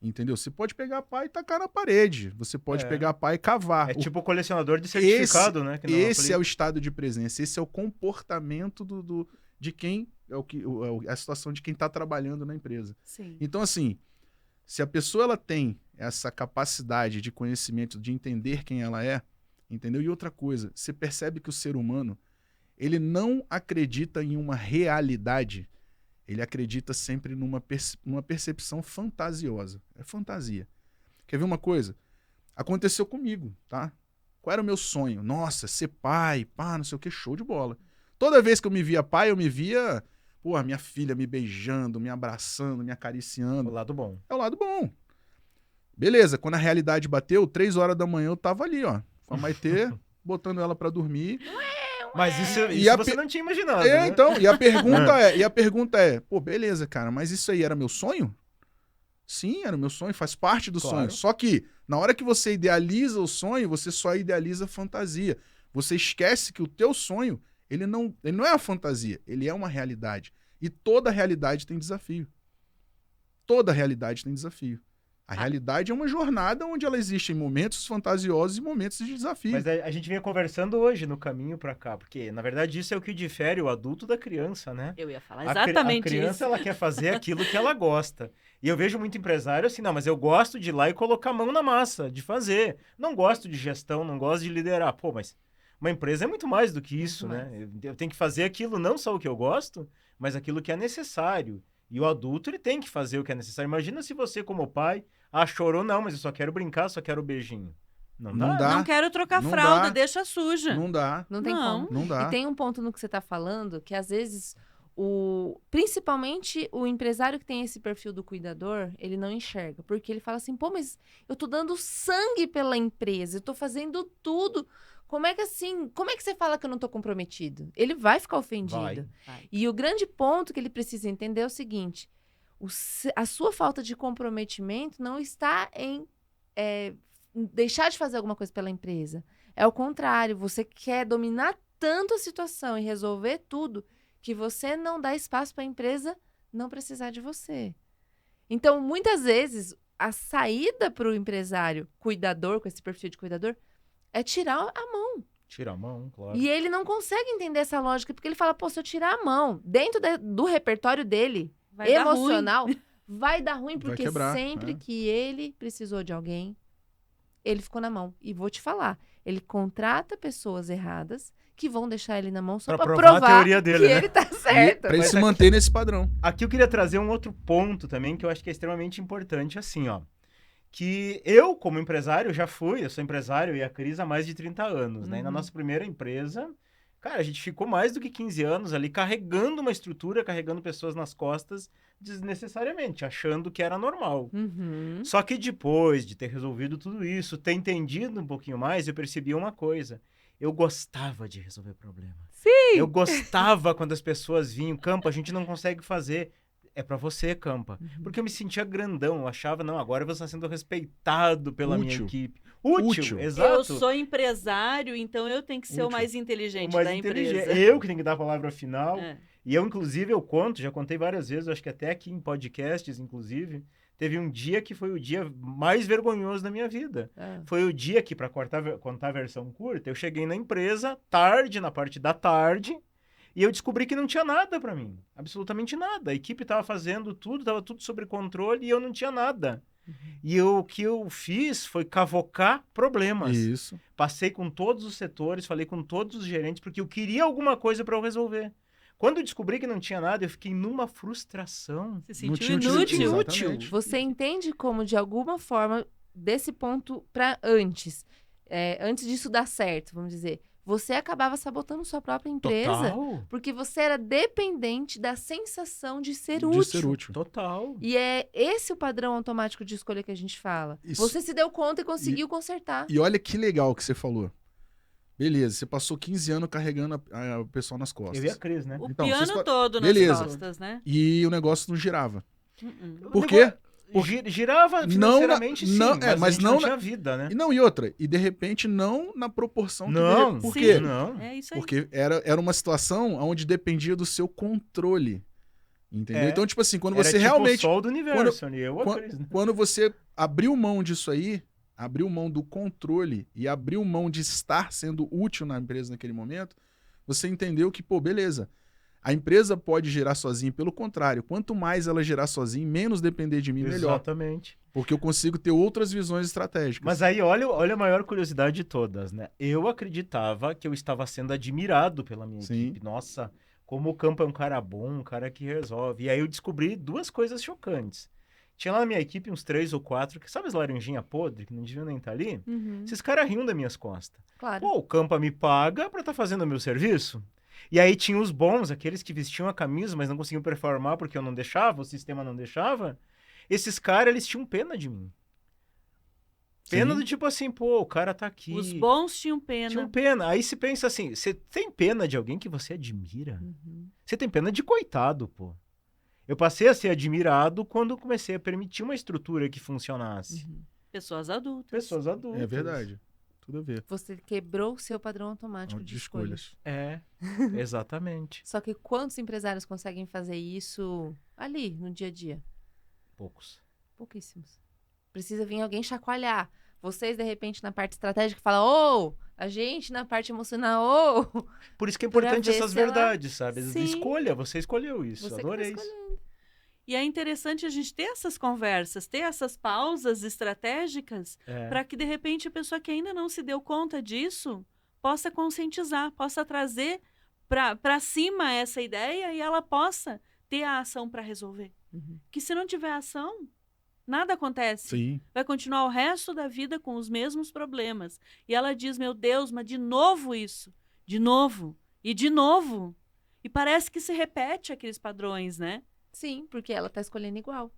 Entendeu? Você pode pegar a pá e tacar na parede. Você pode pegar a pá e cavar. É tipo o colecionador de certificado, né? Que não Esse é o estado de presença, esse é o comportamento de quem, a situação de quem está trabalhando na empresa. Sim. Então, assim, se a pessoa ela tem essa capacidade de conhecimento, de entender quem ela é, entendeu? E outra coisa, você percebe que o ser humano, ele não acredita em uma realidade, ele acredita sempre numa percepção fantasiosa. É fantasia. Quer ver uma coisa? Aconteceu comigo, tá? Qual era o meu sonho? Nossa, ser pai, pá, não sei o que, show de bola. Toda vez que eu me via pai, eu me via, minha filha me beijando, me abraçando, me acariciando. O lado bom. É o lado bom. Beleza, quando a realidade bateu, 3 horas da manhã eu tava ali, ó, com a Maitê, botando ela pra dormir. Mas isso você não tinha imaginado, né? Então, e a pergunta é, pô, beleza, cara, mas isso aí era meu sonho? Sim, era o meu sonho, faz parte do sonho. Só que, na hora que você idealiza o sonho, você só idealiza a fantasia. Você esquece que o teu sonho, ele não é uma fantasia, ele é uma realidade. E toda realidade tem desafio. Toda realidade tem desafio. A realidade é uma jornada onde ela existe em momentos fantasiosos e momentos de desafio. Mas a gente vinha conversando hoje no caminho pra cá, porque, na verdade, isso é o que difere o adulto da criança, né? Eu ia falar exatamente isso. A criança, isso. ela quer fazer aquilo que ela gosta. E eu vejo muito empresário assim, não, mas eu gosto de ir lá e colocar a mão na massa, de fazer. Não gosto de gestão, não gosto de liderar. Pô, mas uma empresa é muito mais do que isso, né? Eu tenho que fazer aquilo, não só o que eu gosto, mas aquilo que é necessário. E o adulto, ele tem que fazer o que é necessário. Imagina se você, como pai, chorou, não, mas eu só quero brincar, só quero beijinho. Não dá. Não quero trocar fralda, deixa suja. Não dá. Não tem como. Não dá. E tem um ponto no que você está falando, que às vezes, principalmente o empresário que tem esse perfil do cuidador, ele não enxerga. Porque ele fala assim, pô, mas eu tô dando sangue pela empresa, eu tô fazendo tudo. Como é que você fala que eu não tô comprometido? Ele vai ficar ofendido. Vai. E o grande ponto que ele precisa entender é o seguinte, a sua falta de comprometimento não está em deixar de fazer alguma coisa pela empresa. É o contrário, você quer dominar tanto a situação e resolver tudo que você não dá espaço para a empresa não precisar de você. Então, muitas vezes, a saída para o empresário cuidador, com esse perfil de cuidador, é tirar a mão. Tira a mão, claro. E ele não consegue entender essa lógica, porque ele fala, pô, se eu tirar a mão dentro do repertório dele, Vai dar emocional, vai dar ruim, porque quebrar, sempre que ele precisou de alguém, ele ficou na mão. E vou te falar, ele contrata pessoas erradas que vão deixar ele na mão só pra provar a teoria dele, que né? ele tá certo. Pra ele se manter nesse padrão. Aqui eu queria trazer um outro ponto também, que eu acho que é extremamente importante, assim, ó. Que eu, como empresário, eu sou empresário e a Cris há mais de 30 anos, né? E na nossa primeira empresa, cara, a gente ficou mais do que 15 anos ali carregando uma estrutura, carregando pessoas nas costas desnecessariamente, achando que era normal. Uhum. Só que depois de ter resolvido tudo isso, ter entendido um pouquinho mais, eu percebi uma coisa. Eu gostava de resolver problemas. Sim! Eu gostava quando as pessoas vinham, Campa, a gente não consegue fazer. É pra você, Campa. Porque eu me sentia grandão, eu achava, não, agora você está sendo respeitado pela minha equipe. Útil, exato. Eu sou empresário, então eu tenho que ser o mais inteligente da empresa. Eu que tenho que dar a palavra final. É. E eu, inclusive, já contei várias vezes, acho que até aqui em podcasts, inclusive, teve um dia que foi o dia mais vergonhoso da minha vida. Foi o dia que, para contar a versão curta, eu cheguei na empresa tarde, na parte da tarde, e eu descobri que não tinha nada para mim. Absolutamente nada. A equipe estava fazendo tudo, estava tudo sob controle e eu não tinha nada. E o que eu fiz foi cavocar problemas. Isso. Passei com todos os setores, falei com todos os gerentes, porque eu queria alguma coisa para eu resolver. Quando eu descobri que não tinha nada, eu fiquei numa frustração. Se Não sentiu tinha inútil. Exatamente. Você entende como, de alguma forma, desse ponto para antes disso dar certo, vamos dizer, você acabava sabotando sua própria empresa Total. porque você era dependente da sensação de ser De útil. ser útil. Total. E é esse o padrão automático de escolha que a gente fala. Isso. Você se deu conta e conseguiu consertar. E olha que legal que você falou. Beleza, você passou 15 anos carregando o pessoal nas costas. Eu e a Cris, né? O Então, piano vocês fa- todo nas Beleza. costas, né? E o negócio não girava. Uh-uh. Por quê? Girava financeiramente, sim, não, mas, mas a gente não não na- tinha vida, né? E outra, e de repente não na proporção que Não, Por Sim. quê? Não. É isso aí. Porque era uma situação onde dependia do seu controle. Entendeu? É. Então, tipo assim, quando Era você tipo realmente. o sol do universo, ali, eu e a Cris, né? Quando você abriu mão disso aí, abriu mão do controle e abriu mão de estar sendo útil na empresa naquele momento, você entendeu que, pô, beleza. A empresa pode gerar sozinha, pelo contrário, quanto mais ela gerar sozinha, menos depender de mim, melhor. Exatamente. Porque eu consigo ter outras visões estratégicas. Mas aí, olha a maior curiosidade de todas, né? Eu acreditava que eu estava sendo admirado pela minha Sim. equipe. Nossa, como o Campo é um cara bom, um cara que resolve. E aí eu descobri duas coisas chocantes. Tinha lá na minha equipe uns 3 ou 4, que sabe as laranjinha podre, que não deviam nem estar ali? Uhum, Esses caras riam das minhas costas. claro. Pô, o Campa me paga pra estar fazendo o meu serviço? E aí tinha os bons, aqueles que vestiam a camisa, mas não conseguiam performar porque eu não deixava, o sistema não deixava. Esses caras, eles tinham pena de mim. Pena Sim. do tipo assim, pô, o cara tá aqui. Os bons tinham pena. Tinham pena. Aí se pensa assim, você tem pena de alguém que você admira? Uhum. Você tem pena de coitado, pô. Eu passei a ser admirado quando comecei a permitir uma estrutura que funcionasse. Uhum. Pessoas adultas. Pessoas adultas. É verdade. Tudo a ver. Você quebrou o seu padrão automático de escolhas. É, exatamente. Só que quantos empresários conseguem fazer isso ali, no dia a dia? Poucos. Pouquíssimos. Precisa vir alguém chacoalhar. Vocês, de repente, na parte estratégica, falam, a gente na parte emocional, Por isso que é Pra importante ver essas se ela- verdades, sabe? Sim. Escolha, você escolheu isso. você que tá Adorei isso. escolhendo. E é interessante a gente ter essas conversas, ter essas pausas estratégicas, É. para que, de repente, a pessoa que ainda não se deu conta disso possa conscientizar, possa trazer para cima essa ideia e ela possa ter a ação para resolver. Uhum. Que se não tiver ação, nada acontece. Sim. Vai continuar o resto da vida com os mesmos problemas. E ela diz, meu Deus, mas de novo isso, de novo, e de novo. E parece que se repete aqueles padrões, né? Sim, porque ela tá escolhendo igual.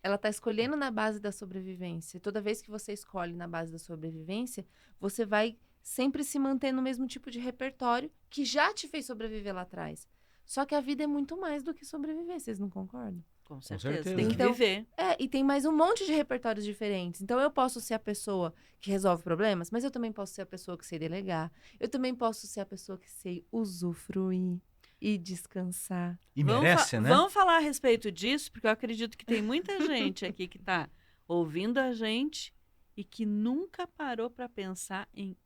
Ela tá escolhendo na base da sobrevivência. Toda vez que você escolhe na base da sobrevivência, você vai sempre se manter no mesmo tipo de repertório que já te fez sobreviver lá atrás. Só que a vida é muito mais do que sobreviver, vocês não concordam? Com certeza. certeza. Tem que Então, viver. E tem mais um monte de repertórios diferentes. Então, eu posso ser a pessoa que resolve problemas, mas eu também posso ser a pessoa que sei delegar. Eu também posso ser a pessoa que sei usufruir e descansar. E merece, né? Vamos falar a respeito disso, porque eu acredito que tem muita gente aqui que está ouvindo a gente e que nunca parou para pensar em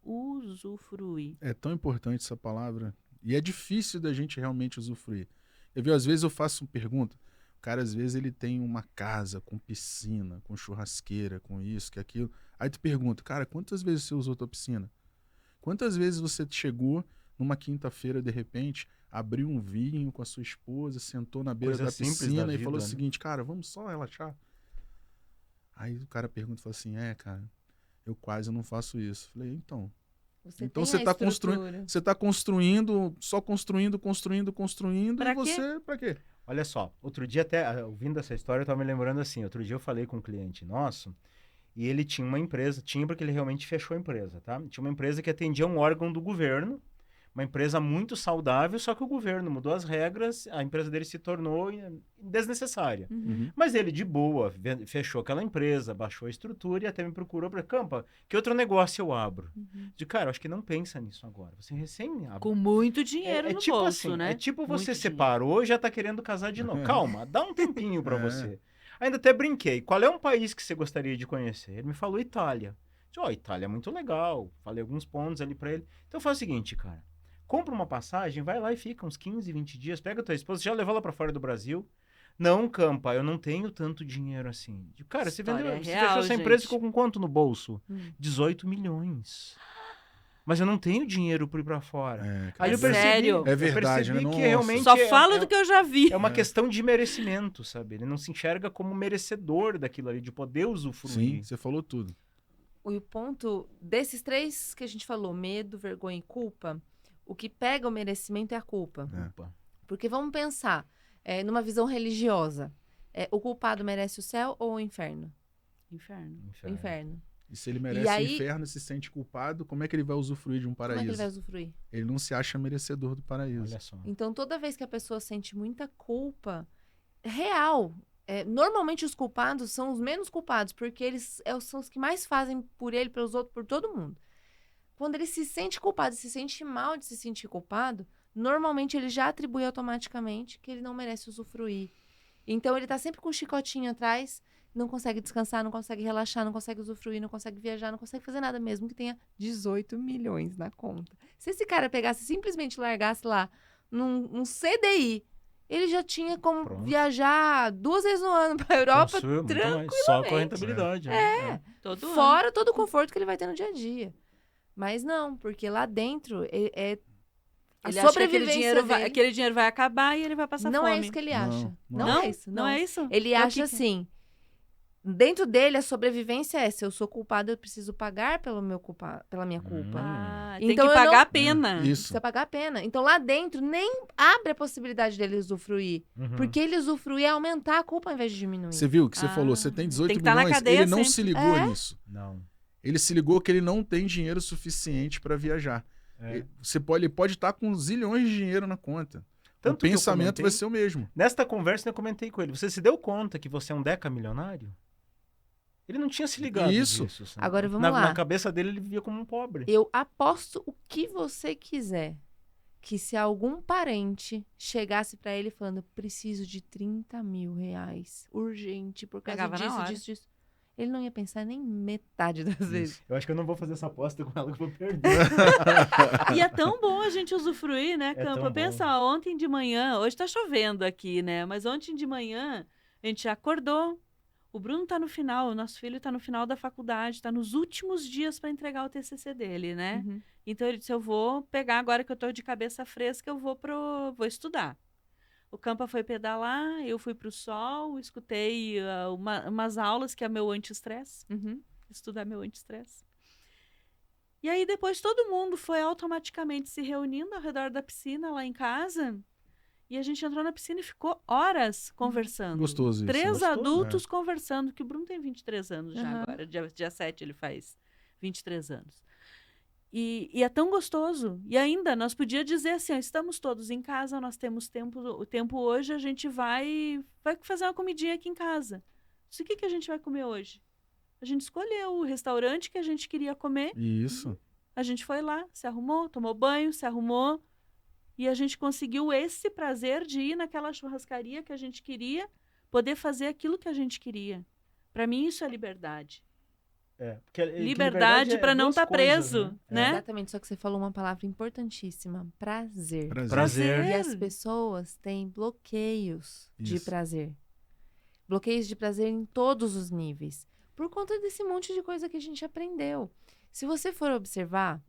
usufruir. É tão importante essa palavra. E é difícil da gente realmente usufruir. Às vezes eu faço uma pergunta. O cara, às vezes, ele tem uma casa com piscina, com churrasqueira, com isso, com aquilo. Aí tu pergunta, cara, quantas vezes você usou tua piscina? Quantas vezes você chegou numa quinta-feira, de repente, abriu um vinho com a sua esposa, sentou na beira Coisa da simples piscina da e falou o vida, né? seguinte, cara, vamos só relaxar? Aí o cara pergunta, fala assim, cara, eu quase não faço isso. Falei, então Então você tá construindo, você tá construindo, só construindo, Pra e quê? você, pra quê? Olha só, outro dia até, ouvindo essa história, eu tava me lembrando assim, outro dia eu falei com um cliente nosso, e ele tinha uma empresa, porque ele realmente fechou a empresa, tá? Tinha uma empresa que atendia um órgão do governo, uma empresa muito saudável, só que o governo mudou as regras, a empresa dele se tornou desnecessária. Uhum. Mas ele, de boa, fechou aquela empresa, baixou a estrutura e até me procurou para Campa, que outro negócio eu abro? De cara, eu acho que não pensa nisso agora. Você recém abre. Com muito dinheiro no tipo bolso, assim, né? é tipo Muito você dinheiro. separou e já tá querendo casar de novo. Calma, dá um tempinho para É. você. Ainda até brinquei. Qual é um país que você gostaria de conhecer? Ele me falou Itália. Itália é muito legal. Falei alguns pontos ali para ele. Então faz o seguinte, cara. Compra uma passagem, vai lá e fica uns 15, 20 dias. Pega tua esposa, já levou ela para fora do Brasil. Não, Campa, eu não tenho tanto dinheiro assim. Cara, você História vendeu, você real, fechou essa empresa e gente. ficou com quanto no bolso? Hum. 18 milhões. Mas eu não tenho dinheiro pra ir pra fora. Aí É eu percebi, sério? É verdade, eu percebi né? que Nossa. realmente Só falo do que eu já vi. é uma questão de merecimento, sabe? Ele não se enxerga como merecedor daquilo ali, de poder usufruir. Sim, você falou tudo. O ponto desses 3 que a gente falou, medo, vergonha e culpa, o que pega o merecimento é a culpa. Opa. Porque vamos pensar, numa visão religiosa, o culpado merece o céu ou o inferno? Inferno. O inferno. E se ele merece aí- o inferno e se sente culpado, como é que ele vai usufruir de um Como é que ele paraíso? vai usufruir? Ele não se acha merecedor do paraíso. Olha só. Então, toda vez que a pessoa sente muita culpa, real, normalmente os culpados são os menos culpados, porque eles são os que mais fazem por ele, pelos outros, por todo mundo. Quando ele se sente culpado, se sente mal de se sentir culpado, normalmente ele já atribui automaticamente que ele não merece usufruir. Então, ele tá sempre com um chicotinho atrás, não consegue descansar, não consegue relaxar, não consegue usufruir, não consegue viajar, não consegue fazer nada mesmo que tenha 18 milhões na conta. Se esse cara pegasse simplesmente largasse lá num CDI, ele já tinha como Pronto. viajar 2 vezes no ano pra Europa, Consome muito mais, tranquilamente. só com a rentabilidade. né? Todo ano. Fora todo o conforto que ele vai ter no dia a dia. Mas não, porque lá dentro a Ele acha que sobrevivência dele aquele dinheiro vai acabar e ele vai passar não fome. é isso que ele acha. Não, Não, é isso. Não é isso? Ele Então, o acha que assim, dentro dele a sobrevivência se eu sou culpado, eu preciso pagar pela minha culpa. Tem Então que eu pagar não- a pena. Isso. Precisa pagar a pena. Então lá dentro nem abre a possibilidade dele usufruir. Uhum. Porque ele usufruir é aumentar a culpa ao invés de diminuir. Você viu o que você Ah, falou? Você tem 18 tem que tá na milhões, cadeia ele não sempre. se ligou nisso. Não. Ele se ligou que ele não tem dinheiro suficiente para viajar. É. Ele pode estar com zilhões de dinheiro na conta. Tanto O que eu pensamento comentei- vai ser o mesmo. Nesta conversa eu comentei com ele. Você se deu conta que você é um decamilionário? Ele não tinha se ligado Isso. disso. sabe? Agora vamos na, lá. Na cabeça dele ele vivia como um pobre. Eu aposto o que você quiser que se algum parente chegasse pra ele falando preciso de 30 mil reais, urgente, por causa Pegava na disso, hora. disso, ele não ia pensar nem metade das vezes. Eu acho que eu não vou fazer essa aposta com ela que eu vou perder. E é tão bom a gente usufruir, né, tão Campa? bom. Pensa, ó, ontem de manhã, hoje tá chovendo aqui, né? Mas ontem de manhã a gente acordou. O Bruno tá no final, o nosso filho tá no final da faculdade, tá nos últimos dias para entregar o TCC dele, né? Uhum. Então ele disse, eu vou pegar agora que eu tô de cabeça fresca, eu vou estudar. O Campa foi pedalar, eu fui pro sol, escutei umas aulas que é meu anti-estresse, Uhum. estudar meu anti-estresse. E aí depois todo mundo foi automaticamente se reunindo ao redor da piscina lá em casa. E a gente entrou na piscina e ficou horas conversando. Gostoso isso. 3 Gostoso, adultos conversando, que o Bruno tem 23 anos já Aham. agora. Dia 7 ele faz 23 anos. E é tão gostoso. E ainda, nós podíamos dizer assim, ó, estamos todos em casa, nós temos o tempo hoje, a gente vai fazer uma comidinha aqui em casa. O que a gente vai comer hoje? A gente escolheu o restaurante que a gente queria comer. Isso. A gente foi lá, se arrumou, tomou banho, se arrumou. E a gente conseguiu esse prazer de ir naquela churrascaria que a gente queria, poder fazer aquilo que a gente queria. Para mim, isso é liberdade. Porque Liberdade para não duas estar coisas, preso, né? Exatamente, só que você falou uma palavra importantíssima, prazer. Prazer. E as pessoas têm bloqueios de Isso. prazer. Bloqueios de prazer em todos os níveis. Por conta desse monte de coisa que a gente aprendeu. Se você for observar,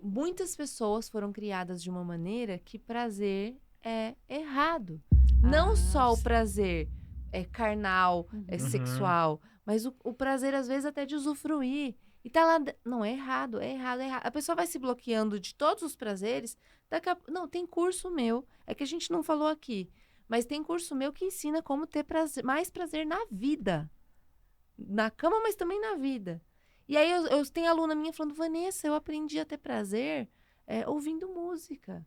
muitas pessoas foram criadas de uma maneira que prazer é errado. Não só o sim. prazer carnal, Uhum. sexual, mas o prazer, às vezes, até de usufruir. E tá lá. Não, é errado, é errado, é errado. A pessoa vai se bloqueando de todos os prazeres. Não, tem curso meu. É que a gente não falou aqui. Mas tem curso meu que ensina como ter mais prazer na vida. Na cama, mas também na vida. E aí eu tenho aluna minha falando, Vanessa, eu aprendi a ter prazer ouvindo música.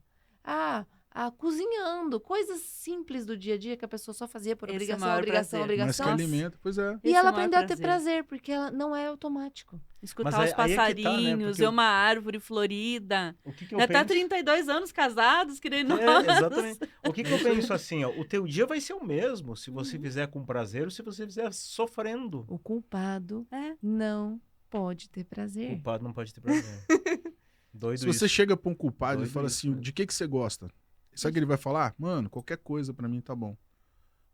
Cozinhando. Coisas simples do dia a dia que a pessoa só fazia por Esse é o obrigação, maior obrigação, prazer. Mas que obrigação. alimento, pois é. E Esse é ela o maior aprendeu a ter prazer. prazer, porque ela não é automático. Escutar Mas os aí é que tá, né? passarinhos, Porque ver uma árvore florida. O que eu Já tá penso... 32 anos casados, que nem nós. Exatamente. O que eu penso assim, ó, o teu dia vai ser o mesmo se você fizer com prazer ou se você fizer sofrendo. O culpado É. não pode ter O prazer. culpado não pode ter prazer. Doido Se você isso. chega pra um culpado Doido e fala isso, assim, né? de que você gosta? Sabe o que ele vai falar? Mano, qualquer coisa pra mim tá bom.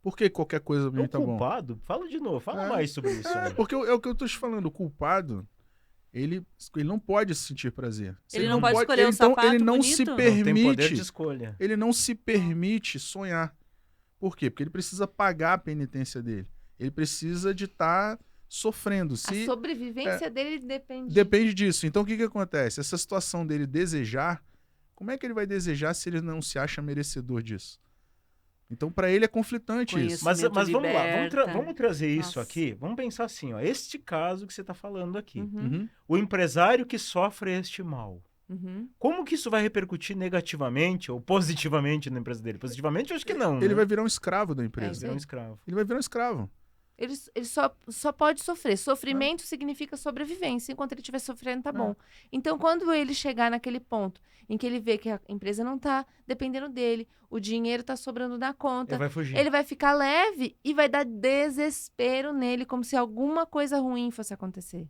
Por que qualquer coisa pra mim O tá bom? culpado? Fala de novo, fala É. mais sobre isso. aí. Porque é o que eu tô te falando, o culpado, ele não pode sentir prazer. Se Ele não pode escolher um então, sapato ele não bonito? se Não tem poder de permite. escolha. Ele não se permite sonhar. Por quê? Porque ele precisa pagar a penitência dele. Ele precisa de estar sofrendo. A sobrevivência dele depende. Depende disso. Então, o que acontece? Essa situação dele desejar, como é que ele vai desejar se ele não se acha merecedor disso? Então, para ele é conflitante isso. Mas vamos lá, liberta. vamos trazer isso Nossa. aqui. Vamos pensar assim, ó, este caso que você está falando aqui. Uhum, Uhum. O empresário que sofre este mal. uhum. Como que isso vai repercutir negativamente ou positivamente na empresa dele? Positivamente, eu acho que não. Ele né? vai virar um escravo da É empresa. isso virar um escravo. Ele vai virar um escravo. Ele só pode sofrer. Sofrimento significa sobrevivência. Enquanto ele estiver sofrendo, tá bom. Então, quando ele chegar naquele ponto em que ele vê que a empresa não tá dependendo dele, o dinheiro tá sobrando na conta, Ele vai fugir. ele vai ficar leve e vai dar desespero nele, como se alguma coisa ruim fosse acontecer.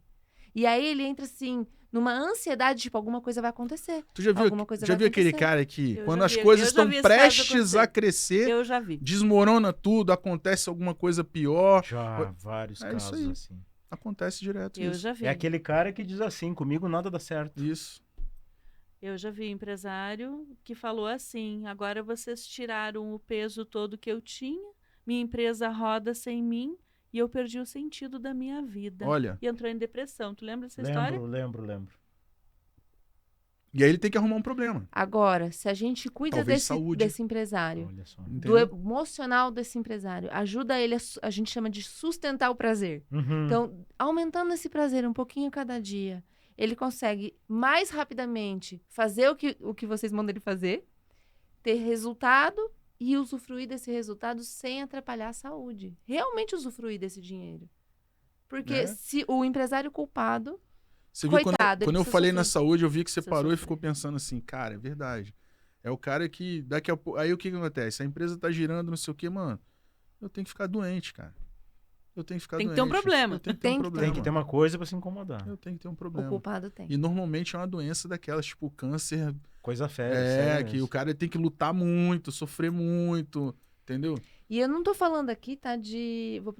E aí ele entra, assim, numa ansiedade, tipo, alguma coisa vai acontecer. Tu já viu, Alguma coisa já vai viu aquele acontecer. cara que, Eu quando já as vi- coisas eu já estão vi esse caso prestes acontecer. a crescer, Eu já vi. desmorona tudo, acontece alguma coisa pior. Já, vários É isso casos aí. assim. Acontece direto Eu isso. já vi. É aquele cara que diz assim, comigo nada dá certo. Isso. Eu já vi empresário que falou assim: agora vocês tiraram o peso todo que eu tinha, minha empresa roda sem mim e eu perdi o sentido da minha vida. Olha, E entrou em depressão. Tu lembra dessa história? Lembro. e aí ele tem que arrumar um problema. Agora, se a gente cuida Talvez saúde. desse empresário, Olha só. do Entendeu? emocional desse empresário, ajuda ele a gente chama de sustentar o prazer. Uhum. Então, aumentando esse prazer um pouquinho a cada dia, ele consegue mais rapidamente fazer o que vocês mandam ele fazer, ter resultado e usufruir desse resultado sem atrapalhar a saúde. Realmente usufruir desse dinheiro. Porque É. se o empresário culpado... Você viu Coitado, quando ele eu precisa falei na sofrer. saúde, eu vi que você Precisa parou e sofrer. ficou pensando assim, cara, é verdade. É o cara que daqui a pouco. Aí o que acontece? A empresa tá girando, não sei o quê, mano. Eu tenho que ficar doente, cara. Eu tenho que ficar Tem que doente. ter um problema. Eu tenho que ter um Tem que ter. problema. Tem que ter uma coisa pra se incomodar. Eu tenho que ter um O problema. culpado tem. E normalmente é uma doença daquelas, tipo câncer. Coisa séria. É, séria que mesmo. o cara tem que lutar muito, sofrer muito, entendeu? E eu não tô falando aqui, tá, de... Vou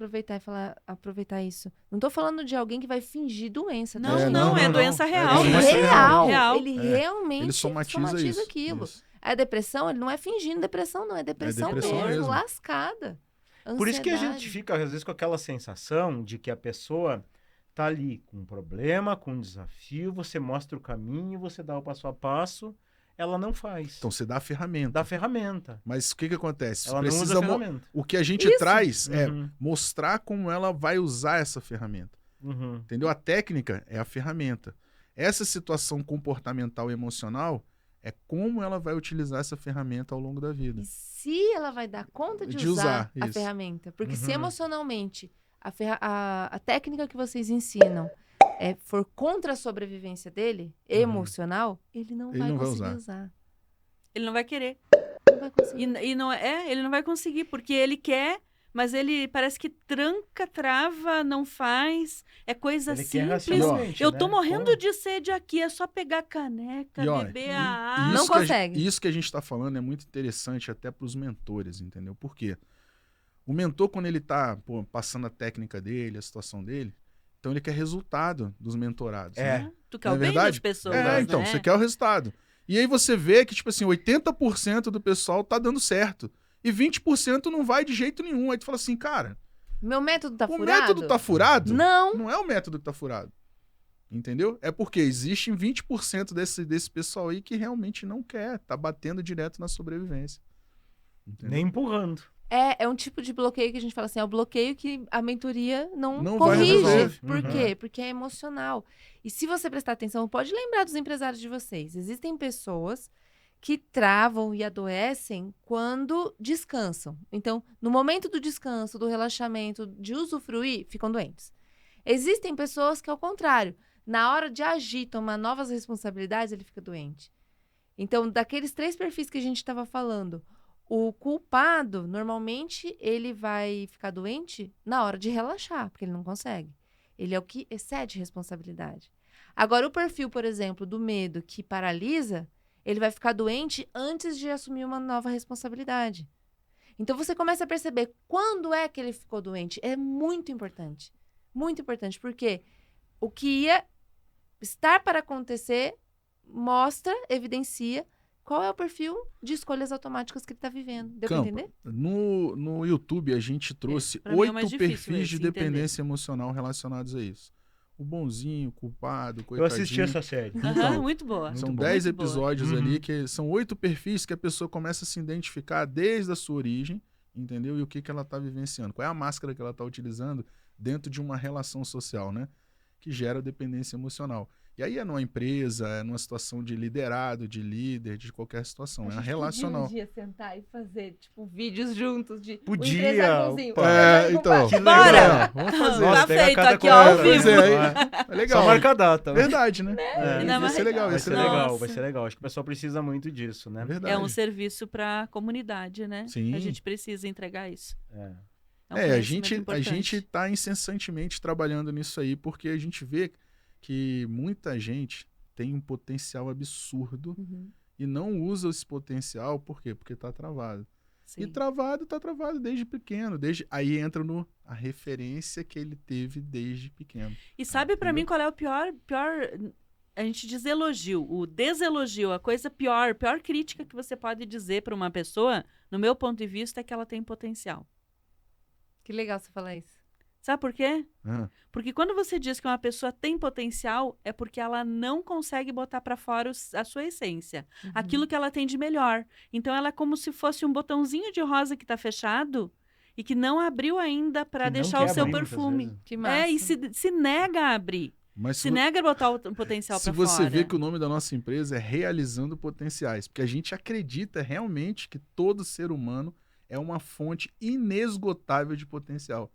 aproveitar isso. Não tô falando de alguém que vai fingir doença. tá, Não, É, não, gente? é doença É real. É doença real. real. Ele É. realmente Ele somatiza isso. aquilo. Isso. A depressão, ele não é fingindo depressão, não. É depressão, depressão mesmo, mesmo. lascada. Por isso que a Ansiedade. gente fica, às vezes, com aquela sensação de que a pessoa tá ali com um problema, com um desafio, você mostra o caminho, você dá o passo a passo, ela não faz. Então você dá a ferramenta. Dá a ferramenta. Mas o que acontece? Ela não usa Precisa a ferramenta. O que a gente Isso. traz é Uhum. mostrar como ela vai usar essa ferramenta. Uhum. Entendeu? A técnica é a ferramenta. Essa situação comportamental e emocional é como ela vai utilizar essa ferramenta ao longo da vida. E se ela vai dar conta de, De usar a isso. ferramenta. Porque se Uhum. emocionalmente a técnica que vocês ensinam for contra a sobrevivência dele, emocional, ele não Ele vai não vai conseguir usar. usar. Ele não vai querer. Não vai conseguir. E não ele não vai conseguir, porque ele quer, mas ele parece que tranca, trava, não faz. É coisa Ele quer simples. racionalmente, Eu né? tô morrendo Pô. de sede aqui, é só pegar a caneca, E, ó, beber e- a água. Não isso que consegue. isso que a gente está falando é muito interessante até para os mentores, entendeu? Por quê? O mentor, quando ele está passando a técnica dele, a situação dele, então ele quer resultado dos mentorados. É. né? Tu quer Não o é bem verdade? das pessoas, Então, né? você quer o resultado. E aí você vê que, tipo assim, 80% do pessoal tá dando certo. E 20% não vai de jeito nenhum. Aí tu fala assim, cara, Meu método tá o furado? método tá furado? Não. Não é o método que tá furado. Entendeu? É porque existem 20% desse pessoal aí que realmente não quer. Tá batendo direto na sobrevivência. Entendeu? Nem empurrando. É um tipo de bloqueio que a gente fala assim, é o bloqueio que a mentoria não vai corrige. resolver. Por Uhum. quê? Porque é emocional. E se você prestar atenção, pode lembrar dos empresários de vocês. Existem pessoas que travam e adoecem quando descansam. Então, no momento do descanso, do relaxamento, de usufruir, ficam doentes. Existem pessoas que, ao contrário, na hora de agir, tomar novas responsabilidades, ele fica doente. Então, daqueles 3 perfis que a gente estava falando, o culpado, normalmente, ele vai ficar doente na hora de relaxar, porque ele não consegue. Ele é o que excede responsabilidade. Agora, o perfil, por exemplo, do medo que paralisa, ele vai ficar doente antes de assumir uma nova responsabilidade. Então, você começa a perceber quando é que ele ficou doente. É muito importante. Muito importante, porque o que ia estar para acontecer mostra, evidencia qual é o perfil de escolhas automáticas que ele está vivendo. Deu para Campo, entender? no YouTube a gente trouxe pra mim é mais 8 difícil perfis de esse, entender. dependência emocional relacionados a isso. O bonzinho, o culpado, o Eu coitadinho. assisti essa série. Aham, muito boa. São Muito 10 Muito boa. episódios Uhum. ali, que são 8 perfis que a pessoa começa a se identificar desde a sua origem, entendeu? E o que ela está vivenciando. Qual é a máscara que ela está utilizando dentro de uma relação social, né? Que gera dependência emocional. E aí é numa empresa, é numa situação de liderado, de líder, de qualquer situação. É relacional. Podia sentar e fazer, tipo, vídeos juntos de Podia, o empresário bonzinho, opa. o empresário Então, compadre. Que Bora! legal. Vamos fazer. Nossa, Tá pegar feito cada aqui, ó, ao coisa, vivo. Pois é, vai. é legal. Só marca a data. Verdade, né? Ainda Vai mais- ser legal, vai Vai ser ser legal, legal. vai ser legal. Acho que o pessoal precisa muito disso, né? Verdade. É um serviço para a comunidade, né? Sim. A gente precisa entregar isso. É. É um a conhecimento gente importante. está incessantemente trabalhando nisso aí, porque a gente vê que muita gente tem um potencial absurdo Uhum. e não usa esse potencial, por quê? Porque está travado. Sim. E tá travado desde pequeno. Aí entra a referência que ele teve desde pequeno. E sabe pra Entendeu? mim qual é o pior, a gente diz elogio, o deselogio, a coisa pior crítica que você pode dizer pra uma pessoa, no meu ponto de vista, é que ela tem potencial. Que legal você falar isso. Sabe por quê? Ah, Porque quando você diz que uma pessoa tem potencial, é porque ela não consegue botar pra fora a sua essência, aquilo que ela tem de melhor. Então ela é como se fosse um botãozinho de rosa que tá fechado e que não abriu ainda pra Que não deixar quer o seu abrir muitas perfume. vezes. Que massa. É, e se nega a abrir. mas Se nega a botar o potencial se pra você fora. vê que o nome da nossa empresa é Realizando Potenciais, porque a gente acredita realmente que todo ser humano é uma fonte inesgotável de potencial.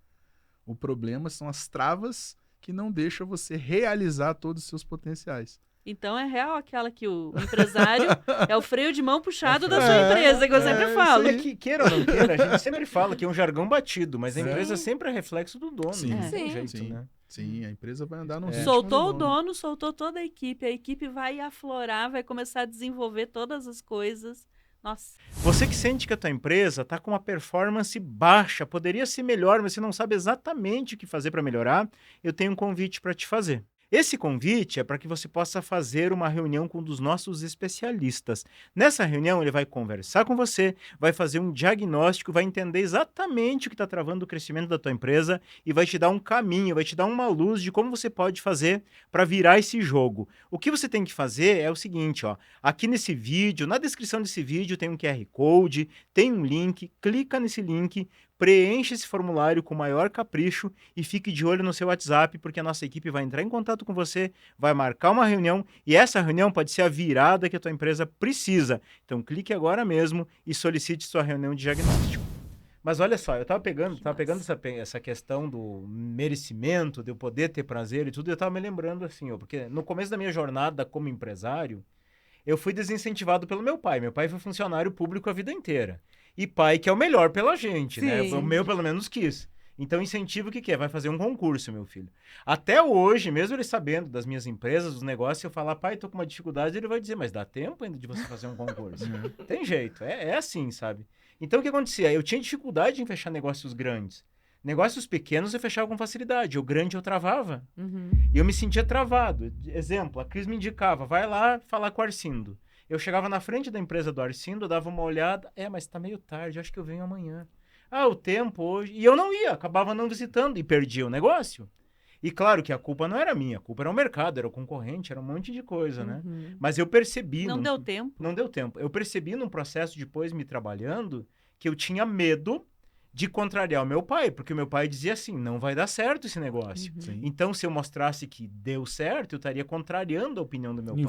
O problema são as travas que não deixam você realizar todos os seus potenciais. Então é real aquela que o empresário é o freio de mão puxado da É, sua empresa, que eu sempre isso falo. É que, queira ou não queira, a gente sempre fala que é um jargão batido, mas a Sim. empresa sempre é reflexo do dono. Sim. Não tem Sim. jeito, Sim. né? Sim, a empresa vai andar no É. ritmo Soltou o do dono, soltou toda a equipe vai aflorar, vai começar a desenvolver todas as coisas. Nossa, Você que sente que a tua empresa está com uma performance baixa, poderia ser melhor, mas você não sabe exatamente o que fazer para melhorar, eu tenho um convite para te fazer. Esse convite é para que você possa fazer uma reunião com um dos nossos especialistas. Nessa reunião, ele vai conversar com você, vai fazer um diagnóstico, vai entender exatamente o que está travando o crescimento da tua empresa e vai te dar um caminho, vai te dar uma luz de como você pode fazer para virar esse jogo. O que você tem que fazer é o seguinte, ó, aqui nesse vídeo, na descrição desse vídeo tem um QR Code, tem um link, clica nesse link, preencha esse formulário com o maior capricho e fique de olho no seu WhatsApp, porque a nossa equipe vai entrar em contato com você, vai marcar uma reunião e essa reunião pode ser a virada que a tua empresa precisa. Então clique agora mesmo e solicite sua reunião de diagnóstico. Mas olha só, eu tava pegando essa questão do merecimento, de eu poder ter prazer e tudo, eu tava me lembrando assim, ó, porque no começo da minha jornada como empresário, eu fui desincentivado pelo meu pai. Meu pai foi funcionário público a vida inteira. E pai que é o melhor pela gente, né? Sim. O meu pelo menos quis. Então, incentivo o que é? Vai fazer um concurso, meu filho. Até hoje, mesmo ele sabendo das minhas empresas, dos negócios, se eu falar, pai, tô com uma dificuldade, ele vai dizer, mas dá tempo ainda de você fazer um concurso? Tem jeito, é assim, sabe? Então, o que acontecia? Eu tinha dificuldade em fechar negócios grandes. Negócios pequenos eu fechava com facilidade, o grande eu travava. Uhum. E eu me sentia travado. Exemplo, a Cris me indicava, vai lá falar com o Arcindo. Eu chegava na frente da empresa do Arcindo, dava uma olhada, mas tá meio tarde, acho que eu venho amanhã. O tempo hoje... E eu não ia, acabava não visitando e perdia o negócio. E claro que a culpa não era minha, a culpa era o mercado, era o concorrente, era um monte de coisa, né? Uhum. Mas eu percebi... não deu tempo. Não deu tempo. Eu percebi num processo depois me trabalhando que eu tinha medo de contrariar o meu pai, porque o meu pai dizia assim, não vai dar certo esse negócio. Uhum. Sim. Então, se eu mostrasse que deu certo, eu estaria contrariando a opinião do meu pai.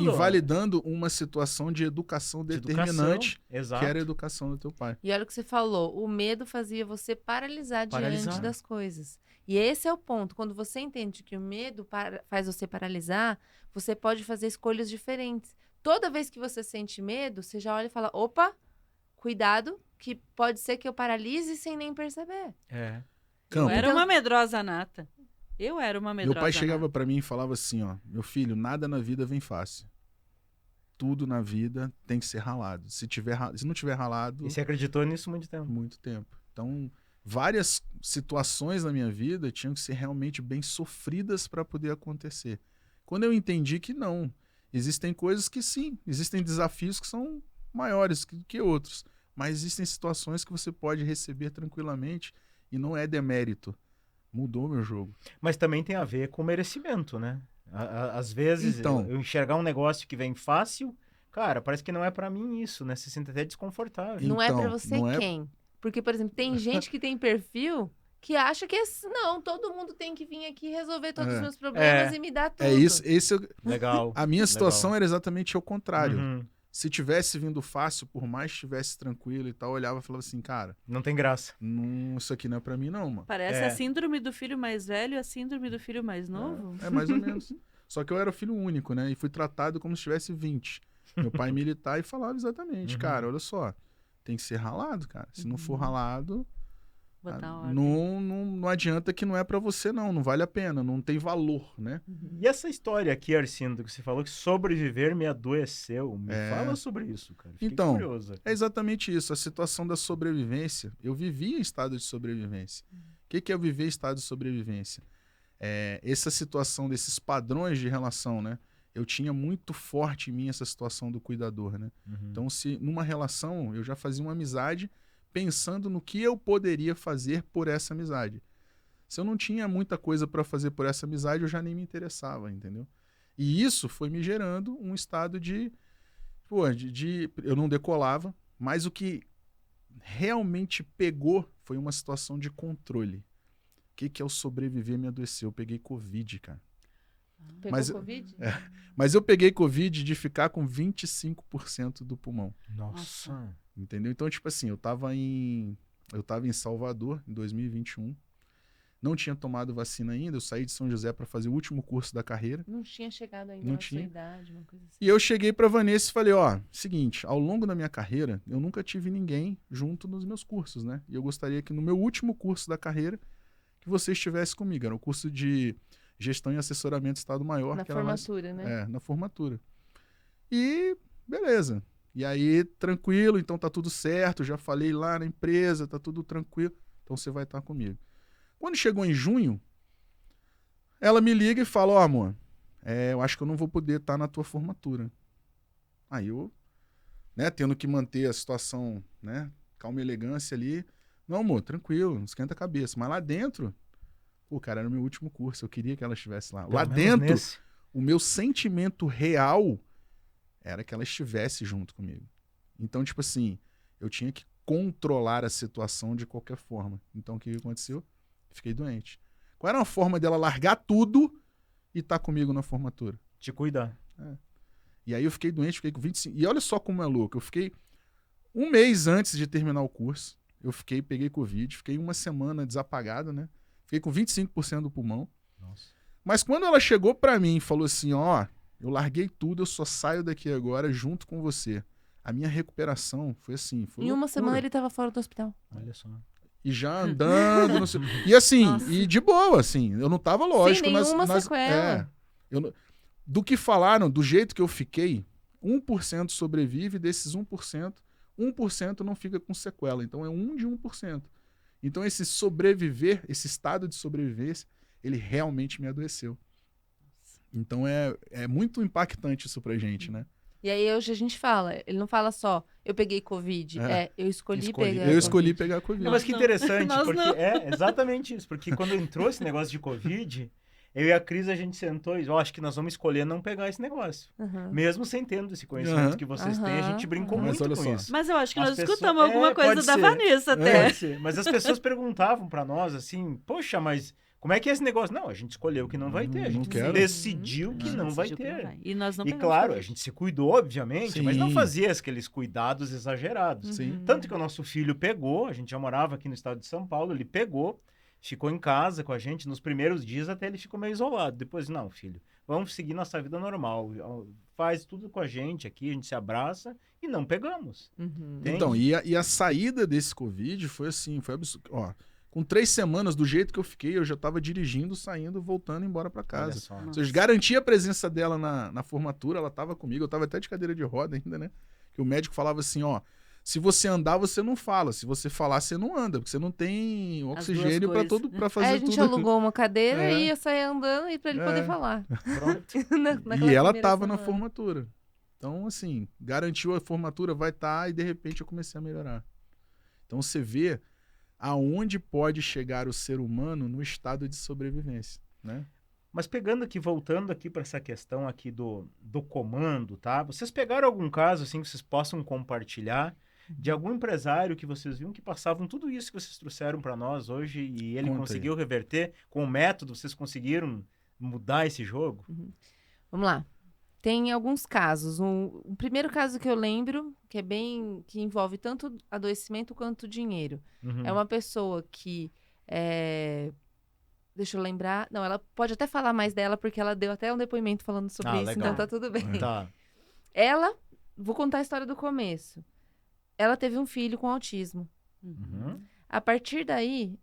Invalidando uma situação de educação De determinante, Exato. que era a educação do teu pai. E olha o que você falou, o medo fazia você paralisar Paralisar. diante das coisas. E esse é o ponto, quando você entende que o medo faz você paralisar, você pode fazer escolhas diferentes. Toda vez que você sente medo, você já olha e fala, opa, cuidado, que pode ser que eu paralise sem nem perceber. É. Eu Campo, era Então- uma medrosa nata. Eu era uma medrosa meu pai chegava nata. pra mim e falava assim, ó, meu filho, nada na vida vem fácil. Tudo na vida tem que ser ralado. Se não tiver ralado, E você acreditou nisso muito tempo. muito tempo. Então, várias situações na minha vida tinham que ser realmente bem sofridas para poder acontecer. Quando eu entendi que não, existem coisas que sim, existem desafios que são maiores que outros, mas existem situações que você pode receber tranquilamente e não é demérito. Mudou meu jogo. Mas também tem a ver com merecimento, né? Às vezes, Então. eu enxergar um negócio que vem fácil, cara, parece que não é pra mim isso, né? Você se sente até desconfortável. Não é Então, pra você não é- quem? Porque, por exemplo, tem gente que tem perfil que acha que não, todo mundo tem que vir aqui resolver todos os meus problemas e me dar tudo. É isso. Legal. A minha situação Legal. era exatamente o contrário. Uhum. Se tivesse vindo fácil, por mais que estivesse tranquilo e tal, eu olhava e falava assim, cara, Não tem graça. isso aqui não é pra mim não, mano. Parece É. a síndrome do filho mais velho e a síndrome do filho mais novo. É mais ou menos. Só que eu era filho único, né? E fui tratado como se tivesse 20. Meu pai militar e falava exatamente, Uhum. cara, olha só, tem que ser ralado, cara. Se não for ralado, Botar ordem. não adianta que não é pra você não vale a pena, não tem valor, né? E essa história aqui, Arcindo, que você falou que sobreviver me adoeceu. Me fala sobre isso, cara. Fiquei Então, curioso. É exatamente isso, a situação da sobrevivência. Eu vivia em estado de sobrevivência. O que é eu viver em estado de sobrevivência? Essa situação desses padrões de relação, né? Eu tinha muito forte em mim essa situação do cuidador, né? Uhum. Então, se numa relação eu já fazia uma amizade pensando no que eu poderia fazer por essa amizade. Se eu não tinha muita coisa para fazer por essa amizade, eu já nem me interessava, entendeu? E isso foi me gerando um estado de eu não decolava, mas o que realmente pegou foi uma situação de controle. O que é o sobreviver me adoeceu? Eu peguei Covid, cara. Pegou Mas- Covid? Mas eu peguei Covid de ficar com 25% do pulmão. Nossa. Entendeu? Então, tipo assim, eu tava em Salvador em 2021. Não tinha tomado vacina ainda. Eu saí de São José para fazer o último curso da carreira. Não tinha chegado ainda Não na tinha. sua idade, uma coisa assim. E eu cheguei pra Vanessa e falei, ó, seguinte, ao longo da minha carreira, eu nunca tive ninguém junto nos meus cursos, né? E eu gostaria que no meu último curso da carreira, que você estivesse comigo. Era o curso de Gestão e Assessoramento Estado-Maior. Na que era mais- formatura, né? na formatura. E beleza. E aí, tranquilo, então tá tudo certo, já falei lá na empresa, tá tudo tranquilo, então você vai estar comigo. Quando chegou em junho, ela me liga e fala, ó, amor, eu acho que eu não vou poder estar na tua formatura. Aí eu, né, tendo que manter a situação, né, calma e elegância ali, não, amor, tranquilo, não esquenta a cabeça. Mas lá dentro, pô, cara, era o meu último curso, eu queria que ela estivesse lá. Lá Pelo menos dentro, nesse. o meu sentimento real era que ela estivesse junto comigo. Então, tipo assim, eu tinha que controlar a situação de qualquer forma. Então, o que aconteceu? Fiquei doente. Qual era a forma dela largar tudo e estar comigo na formatura? Te cuidar. E aí eu fiquei doente, fiquei com 25... E olha só como é louco, eu fiquei um mês antes de terminar o curso, peguei Covid, fiquei uma semana desapagado, né? Fiquei com 25% do pulmão. Nossa. Mas quando ela chegou pra mim e falou assim, ó, eu larguei tudo, eu só saio daqui agora junto com você. A minha recuperação foi assim, foi Em uma loucura. semana ele tava fora do hospital. Olha só. E já andando, não sei... E assim, Nossa. e de boa, assim, eu não tava lógico... Sem nenhuma sequela. Do que falaram, do jeito que eu fiquei, 1% sobrevive, desses 1% não fica com sequela. Então é 1 de 1%. Então esse sobreviver, esse estado de sobrevivência, ele realmente me adoeceu. Então é muito impactante isso pra gente, né? E aí hoje a gente fala, ele não fala só, eu peguei Covid. Eu escolhi pegar. Eu escolhi pegar Covid. Não, mas que não. interessante, Nós porque não. é exatamente isso. Porque quando entrou esse negócio de Covid, eu e a Cris, a gente sentou e eu acho que nós vamos escolher não pegar esse negócio. Uhum. Mesmo sem tendo esse conhecimento Aham. que vocês têm, a gente brincou Aham. Mas muito olha com só. isso. Mas eu acho que As nós pessoas- escutamos alguma coisa pode da ser. Vanessa até. Pode ser. Mas as pessoas perguntavam pra nós assim, poxa, mas como é que é esse negócio? Não, a gente escolheu que não vai ter. A Não gente quero. decidiu que não vai Decidiu que ter. não vai. E nós não E pegamos claro, a Covid. gente se cuidou, obviamente, mas não Sim. fazia aqueles cuidados exagerados. Sim. Tanto que o nosso filho pegou, a gente já morava aqui no estado de São Paulo, ele pegou, ficou em casa com a gente nos primeiros dias, até ele ficou meio isolado. Depois, não, filho, vamos seguir nossa vida normal. Faz tudo com a gente aqui, a gente se abraça e não pegamos. Uhum. Entende? Então, e a saída desse Covid foi assim, foi absurdo. Ó, com 3 semanas, do jeito que eu fiquei, eu já tava dirigindo, saindo, voltando embora pra Olha casa. só. Ou seja, garanti a presença dela na formatura, ela tava comigo, eu tava até de cadeira de roda ainda, né? Que o médico falava assim, ó, Se você andar, você não fala. Se você falar, você não anda, porque você não tem duas oxigênio para coisas. para fazer Aí a gente tudo. alugou uma cadeira É. e ia sair andando e pra ele poder falar. Pronto. E ela tava tava na formatura. Então, assim, garantiu a formatura, vai estar, e de repente eu comecei a melhorar. Então você vê aonde pode chegar o ser humano no estado de sobrevivência, né? Mas pegando aqui, voltando aqui para essa questão aqui do comando, tá? Vocês pegaram algum caso, assim, que vocês possam compartilhar de algum empresário que vocês viram que passavam tudo isso que vocês trouxeram para nós hoje e ele Conta conseguiu reverter com o método, vocês conseguiram mudar esse jogo? Vamos lá. Tem alguns casos. O primeiro caso que eu lembro, que envolve tanto adoecimento quanto dinheiro. Uhum. É uma pessoa que deixa eu lembrar. Não, ela pode até falar mais dela, porque ela deu até um depoimento falando sobre isso, legal. então tá tudo bem. Tá. Vou contar a história do começo. Ela teve um filho com autismo. Uhum. A partir daí,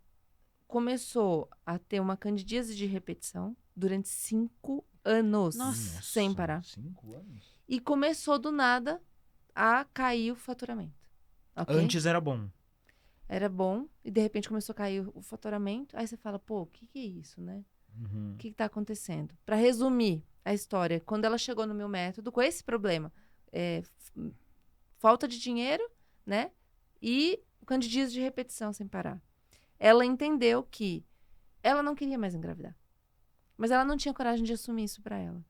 começou a ter uma candidíase de repetição durante 5 anos, Nossa. sem parar. 5 anos? E começou do nada a cair o faturamento. Ok? Antes era bom. Era bom, e de repente começou a cair o faturamento. Aí você fala, pô, o que é isso, né? Uhum. O que tá acontecendo? Para resumir a história, quando ela chegou no meu método com esse problema, falta de dinheiro, né? E candidíase de repetição sem parar. Ela entendeu que ela não queria mais engravidar. Mas ela não tinha coragem de assumir isso para ela.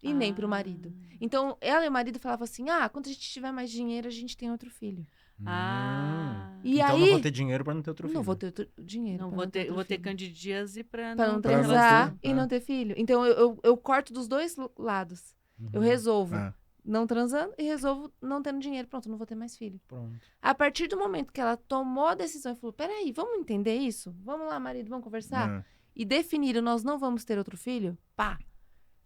E nem para o marido. Então, ela e o marido falavam assim, quando a gente tiver mais dinheiro, a gente tem outro filho. E Então aí, não vou ter dinheiro para não ter outro filho. não vou ter outro dinheiro. Não pra vou ter, outro vou ter filho. candidíase para Pra não não ter Pra não transar ter, e não ter filho. Então, eu corto dos dois lados. Uhum. Eu resolvo Ah, não transando e resolvo não tendo dinheiro. Pronto, não vou ter mais filho. Pronto. A partir do momento que ela tomou a decisão e falou, peraí, vamos entender isso? Vamos lá, marido, vamos conversar? ah, E definiram, nós não vamos ter outro filho? Pá,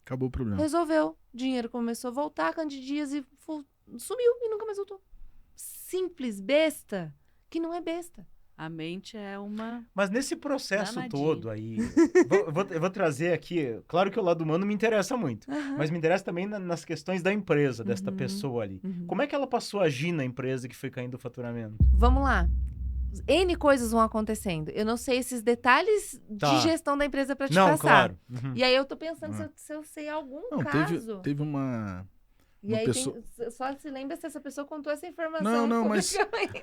acabou o problema. resolveu. Dinheiro começou a voltar, a candidíase sumiu e nunca mais voltou. Simples, besta, que não é besta. A mente é uma... Mas nesse processo Danadinho. todo aí, eu vou trazer aqui, claro que o lado humano me interessa muito, mas me interessa também nas questões da empresa, desta Uhum. pessoa ali. Uhum. Como é que ela passou a agir na empresa que foi caindo o faturamento? Vamos lá. N coisas vão acontecendo. Eu não sei esses detalhes Tá. de gestão da empresa pra te Não, passar. claro. Uhum. E aí eu tô pensando se eu sei algum Não, caso. teve uma... E uma aí pessoa- só se lembra se essa pessoa contou essa informação. Não, mas- publicamente.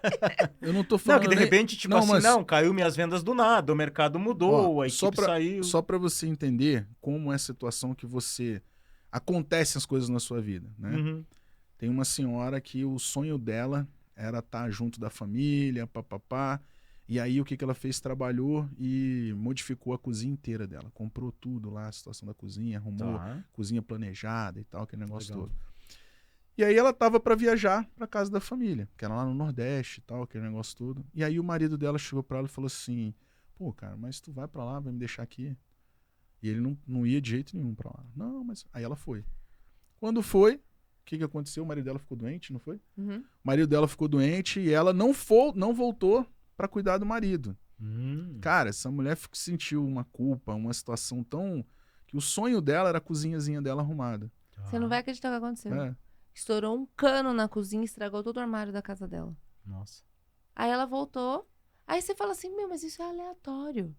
Eu não tô Não, falando... que de nem- repente, tipo Não, assim, mas- não, caiu minhas vendas do nada, o mercado mudou, Ó, a equipe saiu. Só para você entender como é a situação que você... Acontecem as coisas na sua vida, né? Uhum. Tem uma senhora que o sonho dela era estar junto da família, papapá. E aí o que ela fez? Trabalhou e modificou a cozinha inteira dela. Comprou tudo lá, a situação da cozinha, arrumou Tá. cozinha planejada e tal, aquele negócio Legal. todo. E aí ela tava para viajar para casa da família, que era lá no Nordeste e tal, aquele negócio todo. E aí o marido dela chegou para ela e falou assim: pô, cara, mas tu vai para lá, vai me deixar aqui? E ele não ia de jeito nenhum para lá. Não, mas aí ela foi. Quando foi, o que aconteceu? O marido dela ficou doente, não foi? Uhum. O marido dela ficou doente e ela não voltou para cuidar do marido. Cara, essa mulher sentiu uma culpa, uma situação tão... que o sonho dela era a cozinhazinha dela arrumada. Você não vai acreditar o que aconteceu. É. Estourou um cano na cozinha e estragou todo o armário da casa dela. Nossa. Aí ela voltou. Aí você fala assim, mas isso é aleatório.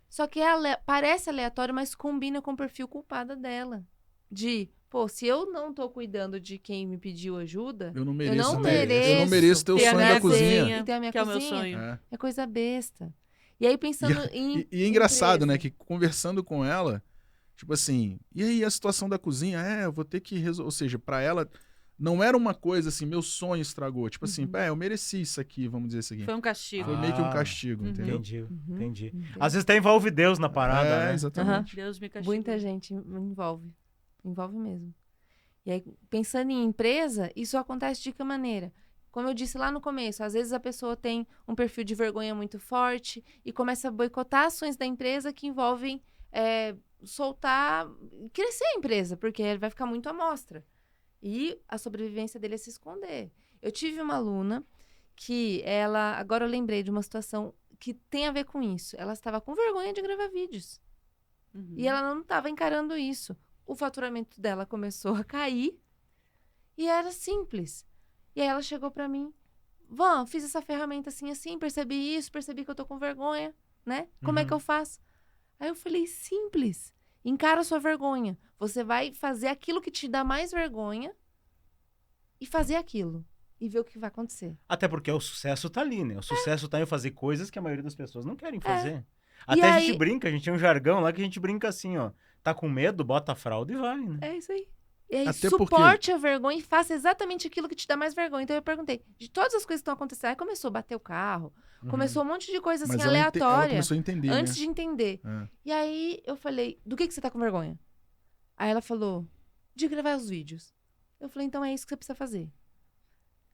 Só que parece aleatório, mas combina com o perfil culpada dela. De, pô, se eu não tô cuidando de quem me pediu ajuda, Eu não eu mereço, não ter- mereço eu não mereço ter o ter a sonho minha da cozinha. cozinha. e ter a minha Que é o meu cozinha. sonho. É. É coisa besta. E aí pensando em E é engraçado, né, empresa. que conversando com ela, tipo assim, e aí a situação da cozinha? Eu vou ter que resolver. Ou seja, pra ela, não era uma coisa assim, meu sonho estragou. Tipo assim, eu mereci isso aqui, vamos dizer isso aqui. Foi um castigo. Foi meio que um Ah, castigo, entendeu? Entendi, Uhum. entendi. Entendi. Às vezes até envolve Deus na parada, né? Exatamente. Deus me castigou. Muita gente envolve. Envolve mesmo. E aí, pensando em empresa, isso acontece de que maneira? Como eu disse lá no começo, às vezes a pessoa tem um perfil de vergonha muito forte e começa a boicotar ações da empresa que envolvem soltar, crescer a empresa, porque ele vai ficar muito à mostra. E a sobrevivência dele é se esconder. Eu tive uma aluna que agora eu lembrei de uma situação que tem a ver com isso. Ela estava com vergonha de gravar vídeos. Uhum. E ela não estava encarando isso. O faturamento dela começou a cair e era simples. E aí ela chegou para mim, Van, fiz essa ferramenta assim, percebi isso, percebi que eu tô com vergonha, né? Como é que eu faço? Aí eu falei, simples. Encara a sua vergonha. Você vai fazer aquilo que te dá mais vergonha e fazer aquilo. E ver o que vai acontecer. Até porque o sucesso tá ali, né? O sucesso tá em fazer coisas que a maioria das pessoas não querem fazer. E Até a gente aí- brinca, a gente tem um jargão lá que a gente brinca assim, ó. Tá com medo, bota a fralda e vai, né? É isso aí. E aí, Até suporte a vergonha e faça exatamente aquilo que te dá mais vergonha. Então, eu perguntei, de todas as coisas que estão acontecendo, aí começou a bater o carro, começou um monte de coisa assim, Mas ela aleatória, começou a entender, antes né? de entender. É. E aí, eu falei, do que você tá com vergonha? Aí ela falou, de gravar os vídeos. Eu falei, então é isso que você precisa fazer.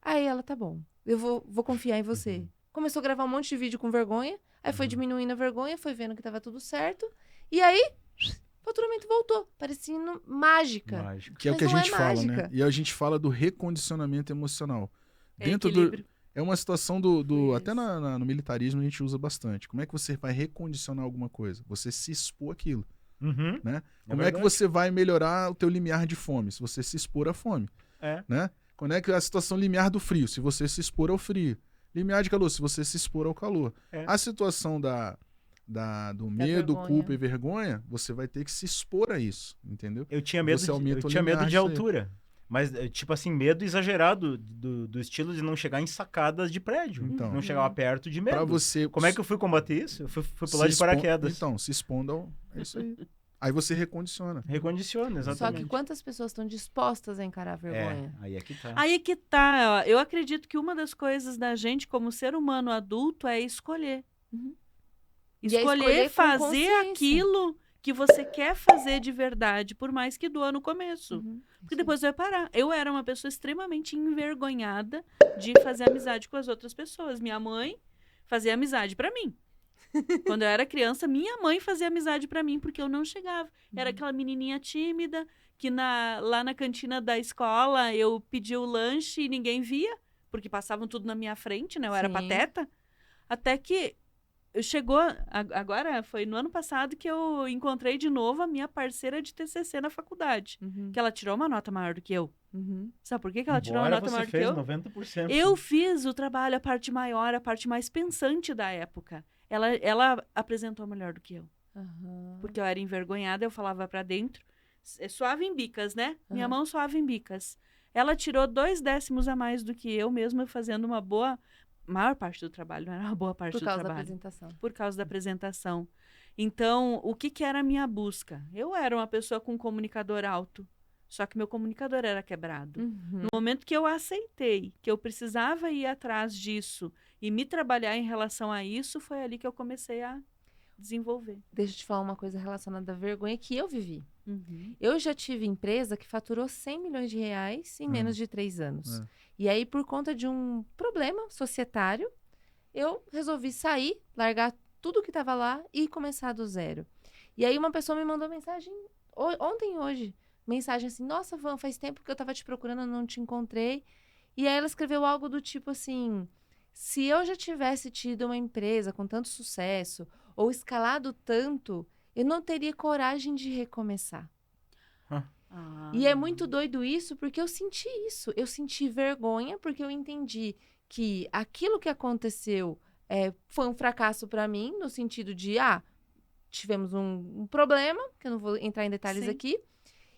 Aí ela, tá bom, eu vou confiar em você. Começou a gravar um monte de vídeo com vergonha, aí foi diminuindo a vergonha, foi vendo que tava tudo certo, e aí, o faturamento voltou, parecendo mágica. Mágico. Que é o Mas que a não é gente fala, né? mágica. E a gente fala do recondicionamento emocional. É Dentro do, equilíbrio. é uma situação do Isso. até no militarismo a gente usa bastante. Como é que você vai recondicionar alguma coisa? Você se expor àquilo, Uhum. né? É Como é que verdade. você vai melhorar o teu limiar de fome? Se você se expor à fome, É. né? Quando é que a situação limiar do frio? Se você se expor ao frio. Limiar de calor, se você se expor ao calor. É. A situação do medo, vergonha. culpa e vergonha, você vai ter que se expor a isso, entendeu? Eu tinha medo, Você aumenta eu o tinha medo limiar de disso aí. altura. Mas, tipo assim, medo exagerado do estilo de não chegar em sacadas de prédio. Então. Não chegava perto de medo. Pra você Como é que eu fui combater isso? Eu fui se pular de expo- paraquedas. Então, se expondo ao... É isso aí. Aí você recondiciona. Recondiciona, Só exatamente. que quantas pessoas estão dispostas a encarar a vergonha? Aí é que tá. Aí que tá, ó. Eu acredito que uma das coisas da gente como ser humano adulto é escolher. Uhum. E é Escolher escolher com fazer consciência. aquilo que você quer fazer de verdade, por mais que doa no começo. Uhum. Porque depois vai parar. Eu era uma pessoa extremamente envergonhada de fazer amizade com as outras pessoas. Minha mãe fazia amizade pra mim. Quando eu era criança, minha mãe fazia amizade pra mim porque eu não chegava. Era aquela menininha tímida que lá na cantina da escola eu pedia o lanche e ninguém via, porque passavam tudo na minha frente, né? Eu era Sim. pateta. Até que agora foi no ano passado que eu encontrei de novo a minha parceira de TCC na faculdade, Uhum. que ela tirou uma nota maior do que eu. Uhum. Sabe por que ela tirou uma Embora nota você maior do que fez eu? 90%. Eu fiz o trabalho, a parte maior, a parte mais pensante da época. Ela apresentou melhor do que eu. Aham. Porque eu era envergonhada, eu falava pra dentro. Suave em bicas, né? Minha Aham. mão suave em bicas. Ela tirou 2 décimos a mais do que eu, mesmo fazendo uma boa... Maior parte do trabalho, não era uma boa parte Por do causa da trabalho. apresentação. Por causa da apresentação. Então, o que era a minha busca? Eu era uma pessoa com comunicador alto, só que meu comunicador era quebrado. Uhum. No momento que eu aceitei que eu precisava ir atrás disso e me trabalhar em relação a isso, foi ali que eu comecei a desenvolver. Deixa eu te falar uma coisa relacionada à vergonha que eu vivi. Uhum. Eu já tive empresa que faturou 100 milhões de reais em menos de 3 anos. E aí, por conta de um problema societário, eu resolvi sair, largar tudo que estava lá e começar do zero. E aí, uma pessoa me mandou mensagem ontem e hoje. Mensagem assim, nossa, Van, faz tempo que eu estava te procurando, eu não te encontrei. E aí ela escreveu algo do tipo assim, se eu já tivesse tido uma empresa com tanto sucesso, ou escalado tanto, eu não teria coragem de recomeçar. E é muito doido isso, porque eu senti isso. Eu senti vergonha, porque eu entendi que aquilo que aconteceu foi um fracasso para mim, no sentido de, tivemos um problema, que eu não vou entrar em detalhes Sim. aqui.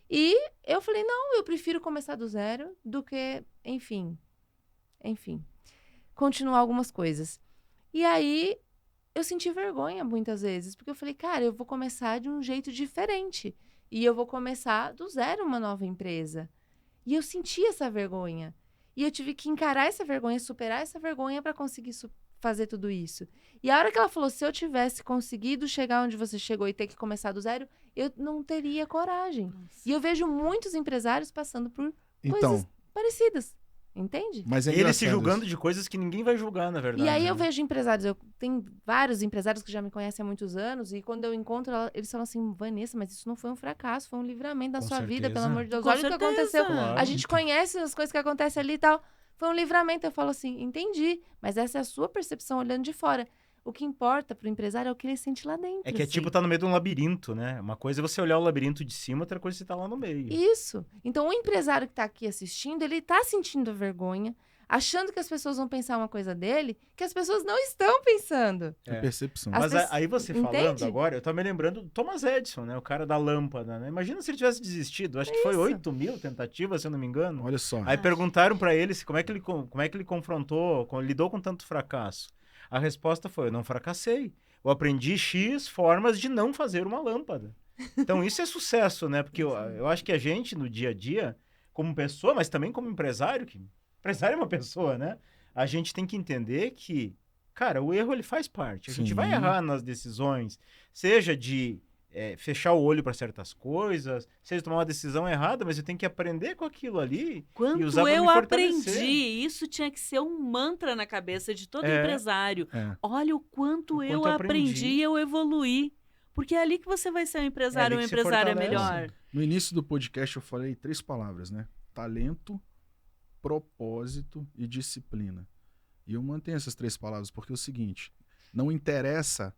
E eu falei, não, eu prefiro começar do zero do que, enfim, continuar algumas coisas. E aí, eu senti vergonha muitas vezes, porque eu falei, cara, eu vou começar de um jeito diferente. E eu vou começar do zero uma nova empresa. E eu senti essa vergonha. E eu tive que encarar essa vergonha, superar essa vergonha para conseguir fazer tudo isso. E a hora que ela falou, se eu tivesse conseguido chegar onde você chegou e ter que começar do zero, eu não teria coragem. E eu vejo muitos empresários passando por coisas parecidas. Entende? Mas é Ele se engraçado julgando isso. de coisas que ninguém vai julgar, na verdade. E aí né? eu vejo empresários, eu tenho vários empresários que já me conhecem há muitos anos, e quando eu encontro, eles falam assim, Vanessa, mas isso não foi um fracasso, foi um livramento da Com sua vida, certeza. pelo amor de Deus. Com Olha o que certeza. aconteceu. Claro. A gente conhece as coisas que acontecem ali e tal. Foi um livramento. Eu falo assim, entendi, mas essa é a sua percepção olhando de fora. O que importa pro empresário é o que ele sente lá dentro. É que é tipo tá no meio de um labirinto, né? Uma coisa é você olhar o labirinto de cima, outra coisa é você tá lá no meio. Isso. Então, o empresário que tá aqui assistindo, ele tá sentindo a vergonha. achando que as pessoas vão pensar uma coisa dele que as pessoas não estão pensando. É percepção. As Mas pessoas- aí você falando Entende? agora, eu tô me lembrando do Thomas Edison, né? O cara da lâmpada, né? Imagina se ele tivesse desistido. Acho que foi isso. 8.000 tentativas, se eu não me engano. Olha só. Aí perguntaram pra ele como é que ele confrontou, lidou com tanto fracasso. A resposta foi: eu não fracassei. Eu aprendi X formas de não fazer uma lâmpada. Então isso é sucesso, né? Porque eu acho que a gente, no dia a dia, como pessoa, mas também como empresário, que empresário é uma pessoa, né? A gente tem que entender que, cara, o erro ele faz parte. A gente vai Sim. errar nas decisões, seja de fechar o olho para certas coisas, seja tomar uma decisão errada, mas eu tenho que aprender com aquilo ali e Quanto usar para me eu fortalecer. aprendi, isso tinha que ser um mantra na cabeça de todo É. empresário. É. Olha o quanto eu quanto eu aprendi aprendi. e eu evoluí. Porque é ali que você vai ser um empresário, É um ali que se empresária fortalece. melhor. No início do podcast eu falei 3 palavras, né? Talento, propósito e disciplina. E eu mantenho essas 3 palavras porque é o seguinte, não interessa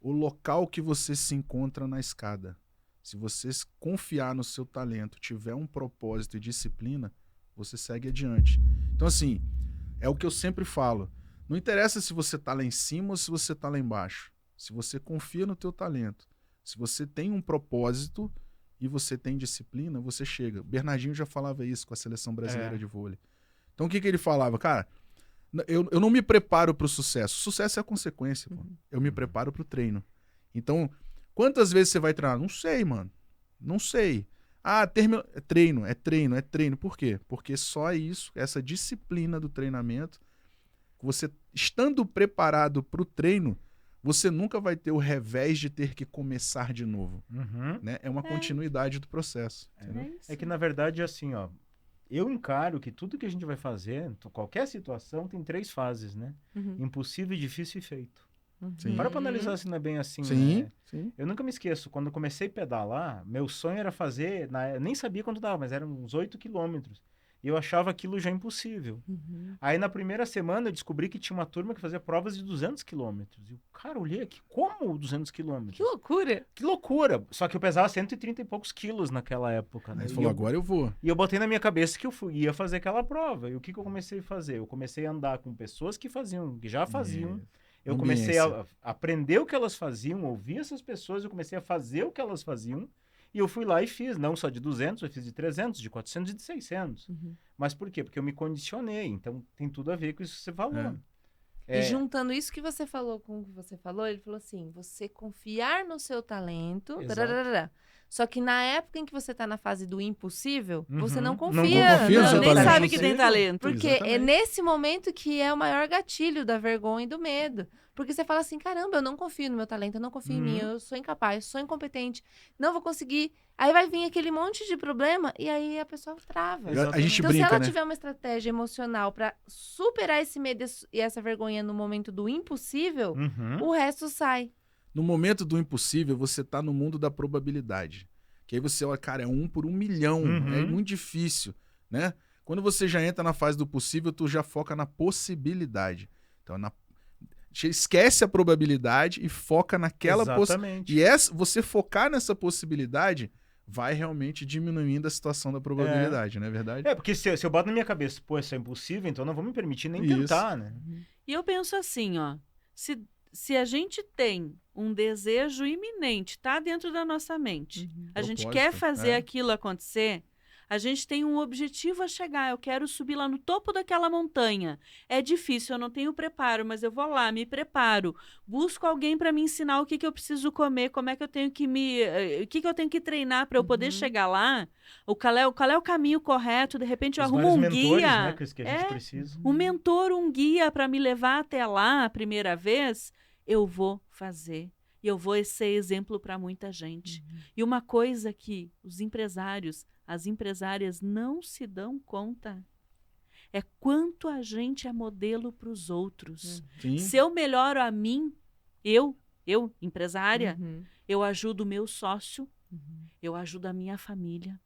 o local que você se encontra na escada. Se você confiar no seu talento, tiver um propósito e disciplina, você segue adiante. Então assim, é o que eu sempre falo. Não interessa se você tá lá em cima ou se você tá lá embaixo. Se você confia no teu talento, se você tem um propósito e você tem disciplina, você chega. O Bernardinho já falava isso com a seleção brasileira de vôlei. Então o que ele falava? Cara, eu não me preparo para o sucesso. Sucesso é a consequência, pô. Eu me preparo para o treino. Então, quantas vezes você vai treinar? Não sei, mano. Não sei. Ah, é treino. Por quê? Porque só isso, essa disciplina do treinamento, você estando preparado para o treino, você nunca vai ter o revés de ter que começar de novo. Uhum. Né? É uma continuidade do processo. Entendeu? É que, na verdade, assim, ó, eu encaro que tudo que a gente vai fazer, qualquer situação, tem 3 fases, né? Uhum. Impossível, difícil e feito. Sim. Para analisar se não é bem assim, Sim, né? sim. Eu nunca me esqueço, quando eu comecei a pedalar, meu sonho era fazer, eu nem sabia quanto dava, mas eram uns 8 quilômetros. E eu achava aquilo já impossível. Uhum. Aí, na primeira semana, eu descobri que tinha uma turma que fazia provas de 200 quilômetros. E o cara, olhei aqui, como 200 quilômetros? Que loucura! Que loucura! Só que eu pesava 130 e poucos quilos naquela época. Né? Aí você E falou, eu- agora eu vou. E eu botei na minha cabeça que ia fazer aquela prova. E o que eu comecei a fazer? Eu comecei a andar com pessoas que já faziam. Eu comecei a aprender o que elas faziam, ouvir essas pessoas, eu comecei a fazer o que elas faziam. E eu fui lá e fiz, não só de 200, eu fiz de 300, de 400 e de 600. Uhum. Mas por quê? Porque eu me condicionei. Então tem tudo a ver com isso que você falou. E juntando isso que você falou com o que você falou, ele falou assim, você confiar no seu talento, Exato. tararara. Só que na época em que você tá na fase do impossível, você não Não confia. confia no Não, seu nem talento. sabe que tem talento. Porque é nesse momento que é o maior gatilho da vergonha e do medo. Porque você fala assim, caramba, eu não confio no meu talento, eu não confio em mim, eu sou incapaz, sou incompetente, não vou conseguir. Aí vai vir aquele monte de problema e aí a pessoa trava. Exatamente. A gente Então, se brinca, ela né? tiver uma estratégia emocional pra superar esse medo e essa vergonha no momento do impossível, Uhum. o resto sai. No momento do impossível, você tá no mundo da probabilidade. Que aí você olha, cara, é 1 por 1 milhão. Uhum. É muito difícil, né? Quando você já entra na fase do possível, tu já foca na possibilidade. Então, esquece a probabilidade e foca naquela possibilidade. Exatamente. Você focar nessa possibilidade vai realmente diminuindo a situação da probabilidade, não é verdade? Porque se eu boto na minha cabeça, pô, isso é impossível, então não vou me permitir nem Isso. tentar, né? E eu penso assim, ó, se a gente tem um desejo iminente, tá dentro da nossa mente, a gente Propósito, quer fazer é. aquilo acontecer, a gente tem um objetivo a chegar, eu quero subir lá no topo daquela montanha. É difícil, eu não tenho preparo, mas eu vou lá, me preparo, busco alguém para me ensinar o que eu preciso comer, como é que eu tenho que o que eu tenho que treinar para eu poder chegar lá, qual é o caminho correto, de repente eu Os arrumo vários um mentores, guia. né, que a gente precisa. Um mentor, um guia para me levar até lá a primeira vez, eu vou fazer. E eu vou ser exemplo para muita gente. E uma coisa que os empresários, as empresárias não se dão conta é quanto a gente é modelo para os outros. Sim. Se eu melhoro a mim, eu empresária, Uhum. eu ajudo o meu sócio, eu ajudo a minha família,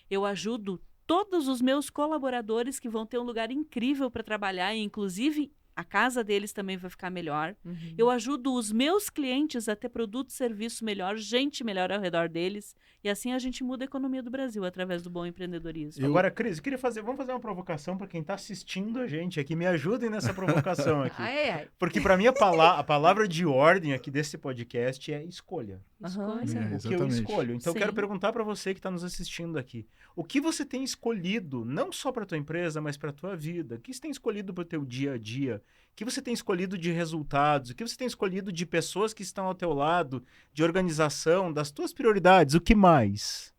eu ajudo todos os meus colaboradores que vão ter um lugar incrível para trabalhar, e inclusive a casa deles também vai ficar melhor. Uhum. Eu ajudo os meus clientes a ter produto e serviço melhor, gente melhor ao redor deles. E assim a gente muda a economia do Brasil através do bom empreendedorismo. Agora, Cris, vamos fazer uma provocação para quem está assistindo a gente aqui. Me ajudem nessa provocação aqui. Ai, ai. Porque para mim a palavra de ordem aqui desse podcast é escolha. Aham. Escolha. O que eu Exatamente. escolho. Então eu Sim. quero perguntar para você que está nos assistindo aqui. O que você tem escolhido, não só para tua empresa, mas para tua vida? O que você tem escolhido para o teu dia a dia? O que você tem escolhido de resultados? O que você tem escolhido de pessoas que estão ao teu lado, de organização, das tuas prioridades? O que mais?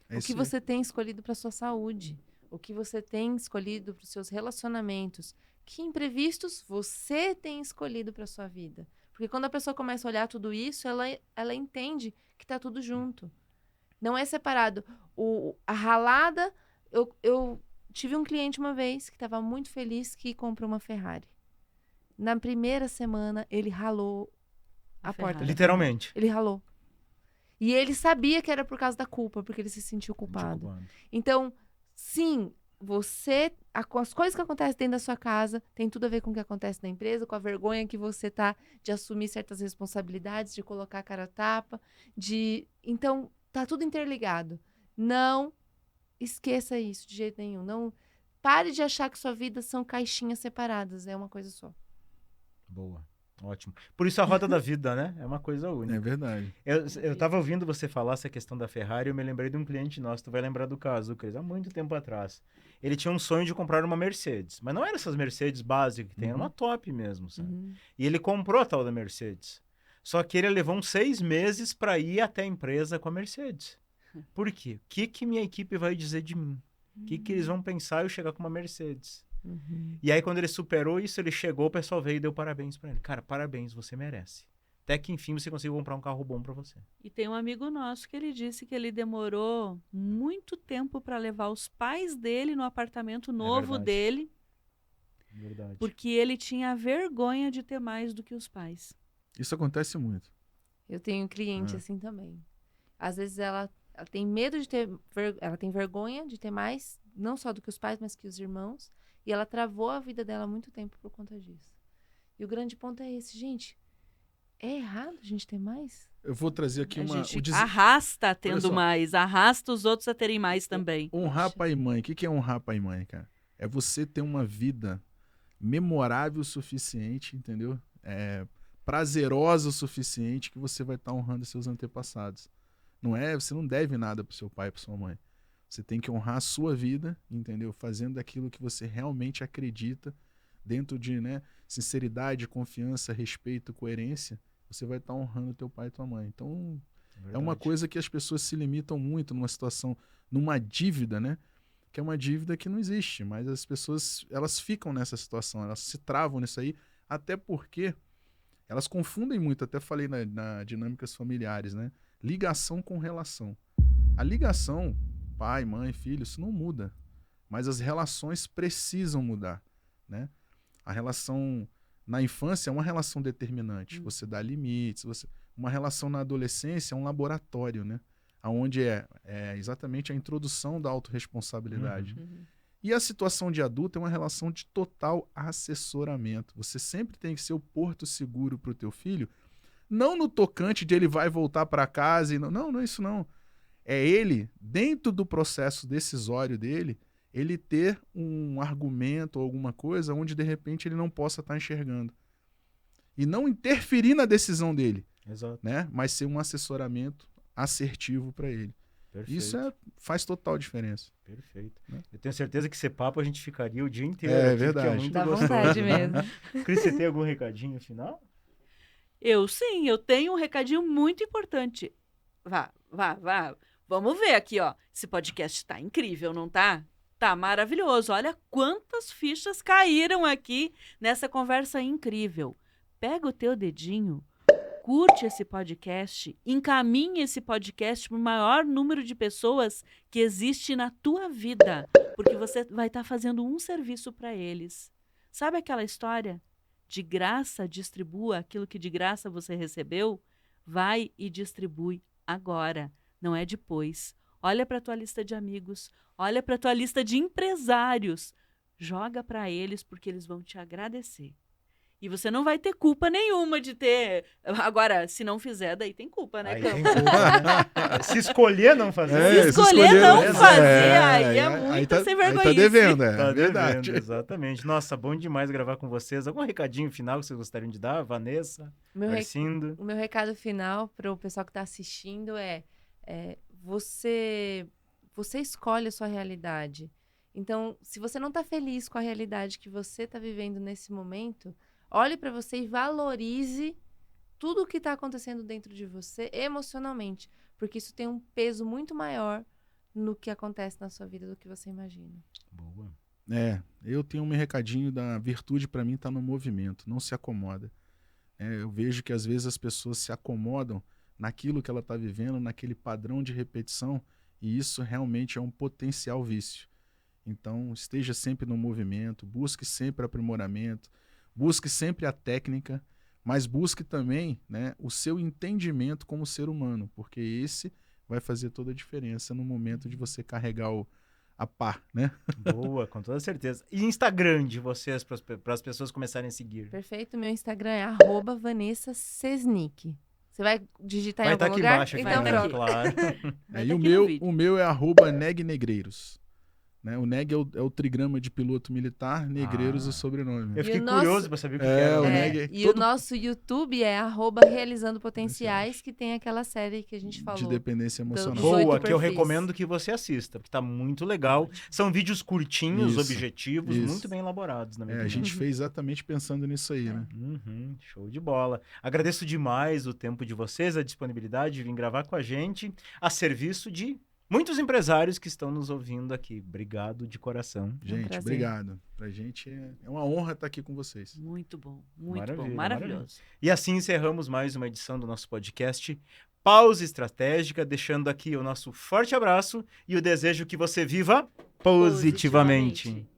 É O que isso aí. você tem escolhido para sua saúde? O que você tem escolhido para os seus relacionamentos? Que imprevistos você tem escolhido para sua vida? Porque quando a pessoa começa a olhar tudo isso, ela entende que tá tudo junto. Não é separado. A ralada... Eu tive um cliente uma vez que estava muito feliz que comprou uma Ferrari. Na primeira semana, ele ralou a porta. Ferrari. Literalmente. Ele ralou. E ele sabia que era por causa da culpa, porque ele se sentiu culpado. Então, sim, as coisas que acontecem dentro da sua casa tem tudo a ver com o que acontece na empresa, com a vergonha que você tá de assumir certas responsabilidades, de colocar a cara a tapa, então tá tudo interligado. Não esqueça isso de jeito nenhum. Não pare de achar que sua vida são caixinhas separadas, é uma coisa só. Boa. Ótimo. Por isso a roda da vida, né? É uma coisa única. É verdade. Eu tava ouvindo você falar essa questão da Ferrari, eu me lembrei de um cliente nosso, tu vai lembrar do caso, Cris, há muito tempo atrás. Ele tinha um sonho de comprar uma Mercedes, mas não era essas Mercedes básicas que tem, era uma top mesmo, sabe? Uhum. E ele comprou a tal da Mercedes. Só que ele levou uns 6 meses para ir até a empresa com a Mercedes. Por quê? O que minha equipe vai dizer de mim? O que eles vão pensar eu chegar com uma Mercedes? Uhum. E aí, quando ele superou isso, ele chegou, o pessoal veio e deu parabéns pra ele. Cara, parabéns, você merece. Até que, enfim, você conseguiu comprar um carro bom pra você. E tem um amigo nosso que ele disse que ele demorou muito tempo para levar os pais dele no apartamento novo verdade. dele, Verdade. porque ele tinha vergonha de ter mais do que os pais. Isso acontece muito. Eu tenho um cliente assim também. Às vezes ela tem medo de ter... Ela tem vergonha de ter mais, não só do que os pais, mas que os irmãos. E ela travou a vida dela há muito tempo por conta disso. E o grande ponto é esse, gente. É errado a gente ter mais? Eu vou trazer aqui A uma... gente arrasta tendo só. mais, arrasta os outros a terem mais também. Honrar pai e mãe. O que é honrar pai e mãe, cara? É você ter uma vida memorável o suficiente, entendeu? Prazerosa o suficiente que você vai estar honrando seus antepassados. Você não deve nada pro seu pai e pra sua mãe. Você tem que honrar a sua vida, entendeu? Fazendo aquilo que você realmente acredita, dentro de, sinceridade, confiança, respeito, coerência, você vai estar honrando teu pai e tua mãe. Então, é uma coisa que as pessoas se limitam muito numa situação, numa dívida, né? Que é uma dívida que não existe, mas as pessoas, elas ficam nessa situação, elas se travam nisso aí, até porque elas confundem muito, até falei na dinâmicas familiares, né? Ligação com relação. A ligação, pai, mãe, filho, isso não muda, mas as relações precisam mudar, né? A relação na infância é uma relação determinante, você dá limites, uma relação na adolescência é um laboratório, né? Onde é exatamente a introdução da autorresponsabilidade. E a situação de adulto é uma relação de total assessoramento. Você sempre tem que ser o porto seguro para o teu filho, não no tocante de ele vai voltar para casa, e não é isso não. É ele, dentro do processo decisório dele, ele ter um argumento ou alguma coisa onde de repente ele não possa estar enxergando. E não interferir na decisão dele, Exato. né? Mas ser um assessoramento assertivo para ele. Perfeito. Isso faz total diferença. Perfeito. Né? Eu tenho certeza que esse papo a gente ficaria o dia inteiro. É aqui, verdade. porque é muito Dá gostoso, vontade né? mesmo. Cris, você tem algum recadinho final? Eu tenho um recadinho muito importante. Vá. Vamos ver aqui, ó. Esse podcast tá incrível, não tá? Tá maravilhoso. Olha quantas fichas caíram aqui nessa conversa incrível. Pega o teu dedinho, curte esse podcast, encaminhe esse podcast para o maior número de pessoas que existe na tua vida, porque você vai estar fazendo um serviço para eles. Sabe aquela história? De graça, distribua aquilo que de graça você recebeu. Vai e distribui agora, não é depois. Olha para a tua lista de amigos, olha para a tua lista de empresários. Joga para eles porque eles vão te agradecer. E você não vai ter culpa nenhuma de ter. Agora, se não fizer, daí tem culpa, né? Aí Campo? tem culpa, né? Se escolher não fazer. Se escolher não fazer, aí é aí muito tá, sem aí tá vergonhice. devendo, Tá verdade. devendo, exatamente. Nossa, bom demais gravar com vocês. Algum recadinho final que vocês gostariam de dar? Vanessa, Meu re- Arcindo? O meu recado final para o pessoal que está assistindo é você escolhe a sua realidade. Então, se você não está feliz com a realidade que você está vivendo nesse momento, olhe para você e valorize tudo o que está acontecendo dentro de você emocionalmente, porque isso tem um peso muito maior no que acontece na sua vida do que você imagina. Boa. Eu tenho um recadinho da virtude para mim tá no movimento, não se acomoda. Eu vejo que às vezes as pessoas se acomodam naquilo que ela está vivendo, naquele padrão de repetição, e isso realmente é um potencial vício. Então, esteja sempre no movimento, busque sempre aprimoramento, busque sempre a técnica, mas busque também, né, o seu entendimento como ser humano, porque esse vai fazer toda a diferença no momento de você carregar a pá, né? Boa, com toda certeza. E Instagram de vocês, para as pessoas começarem a seguir? Perfeito? Meu Instagram é @VanessaSesnick. Você vai digitar Vai em estar algum aqui lugar? embaixo, Então, vai pronto. claro. Vai E tá o aqui no meu, vídeo. o meu é @negnegreiros. Né? O Neg é o trigrama de piloto militar, Negreiros o sobrenome. Eu fiquei E o nosso- curioso para saber o que É, era. o né? Neg- E todo- o nosso YouTube é @Realizando Potenciais, que tem aquela série que a gente falou. de dependência emocional. Dos Boa, 8 que eu perfis. recomendo que você assista, porque tá muito legal. São vídeos curtinhos, Isso, objetivos, isso. muito bem elaborados, na minha A opinião. gente fez exatamente pensando nisso aí, né? Uhum, show de bola. Agradeço demais o tempo de vocês, a disponibilidade de vir gravar com a gente, a serviço de muitos empresários que estão nos ouvindo aqui. Obrigado de coração. Gente, prazer. obrigado. Pra gente é uma honra estar aqui com vocês. Muito bom, muito Maravilha, bom, maravilhoso. E assim encerramos mais uma edição do nosso podcast Pausa Estratégica, deixando aqui o nosso forte abraço e o desejo que você viva positivamente.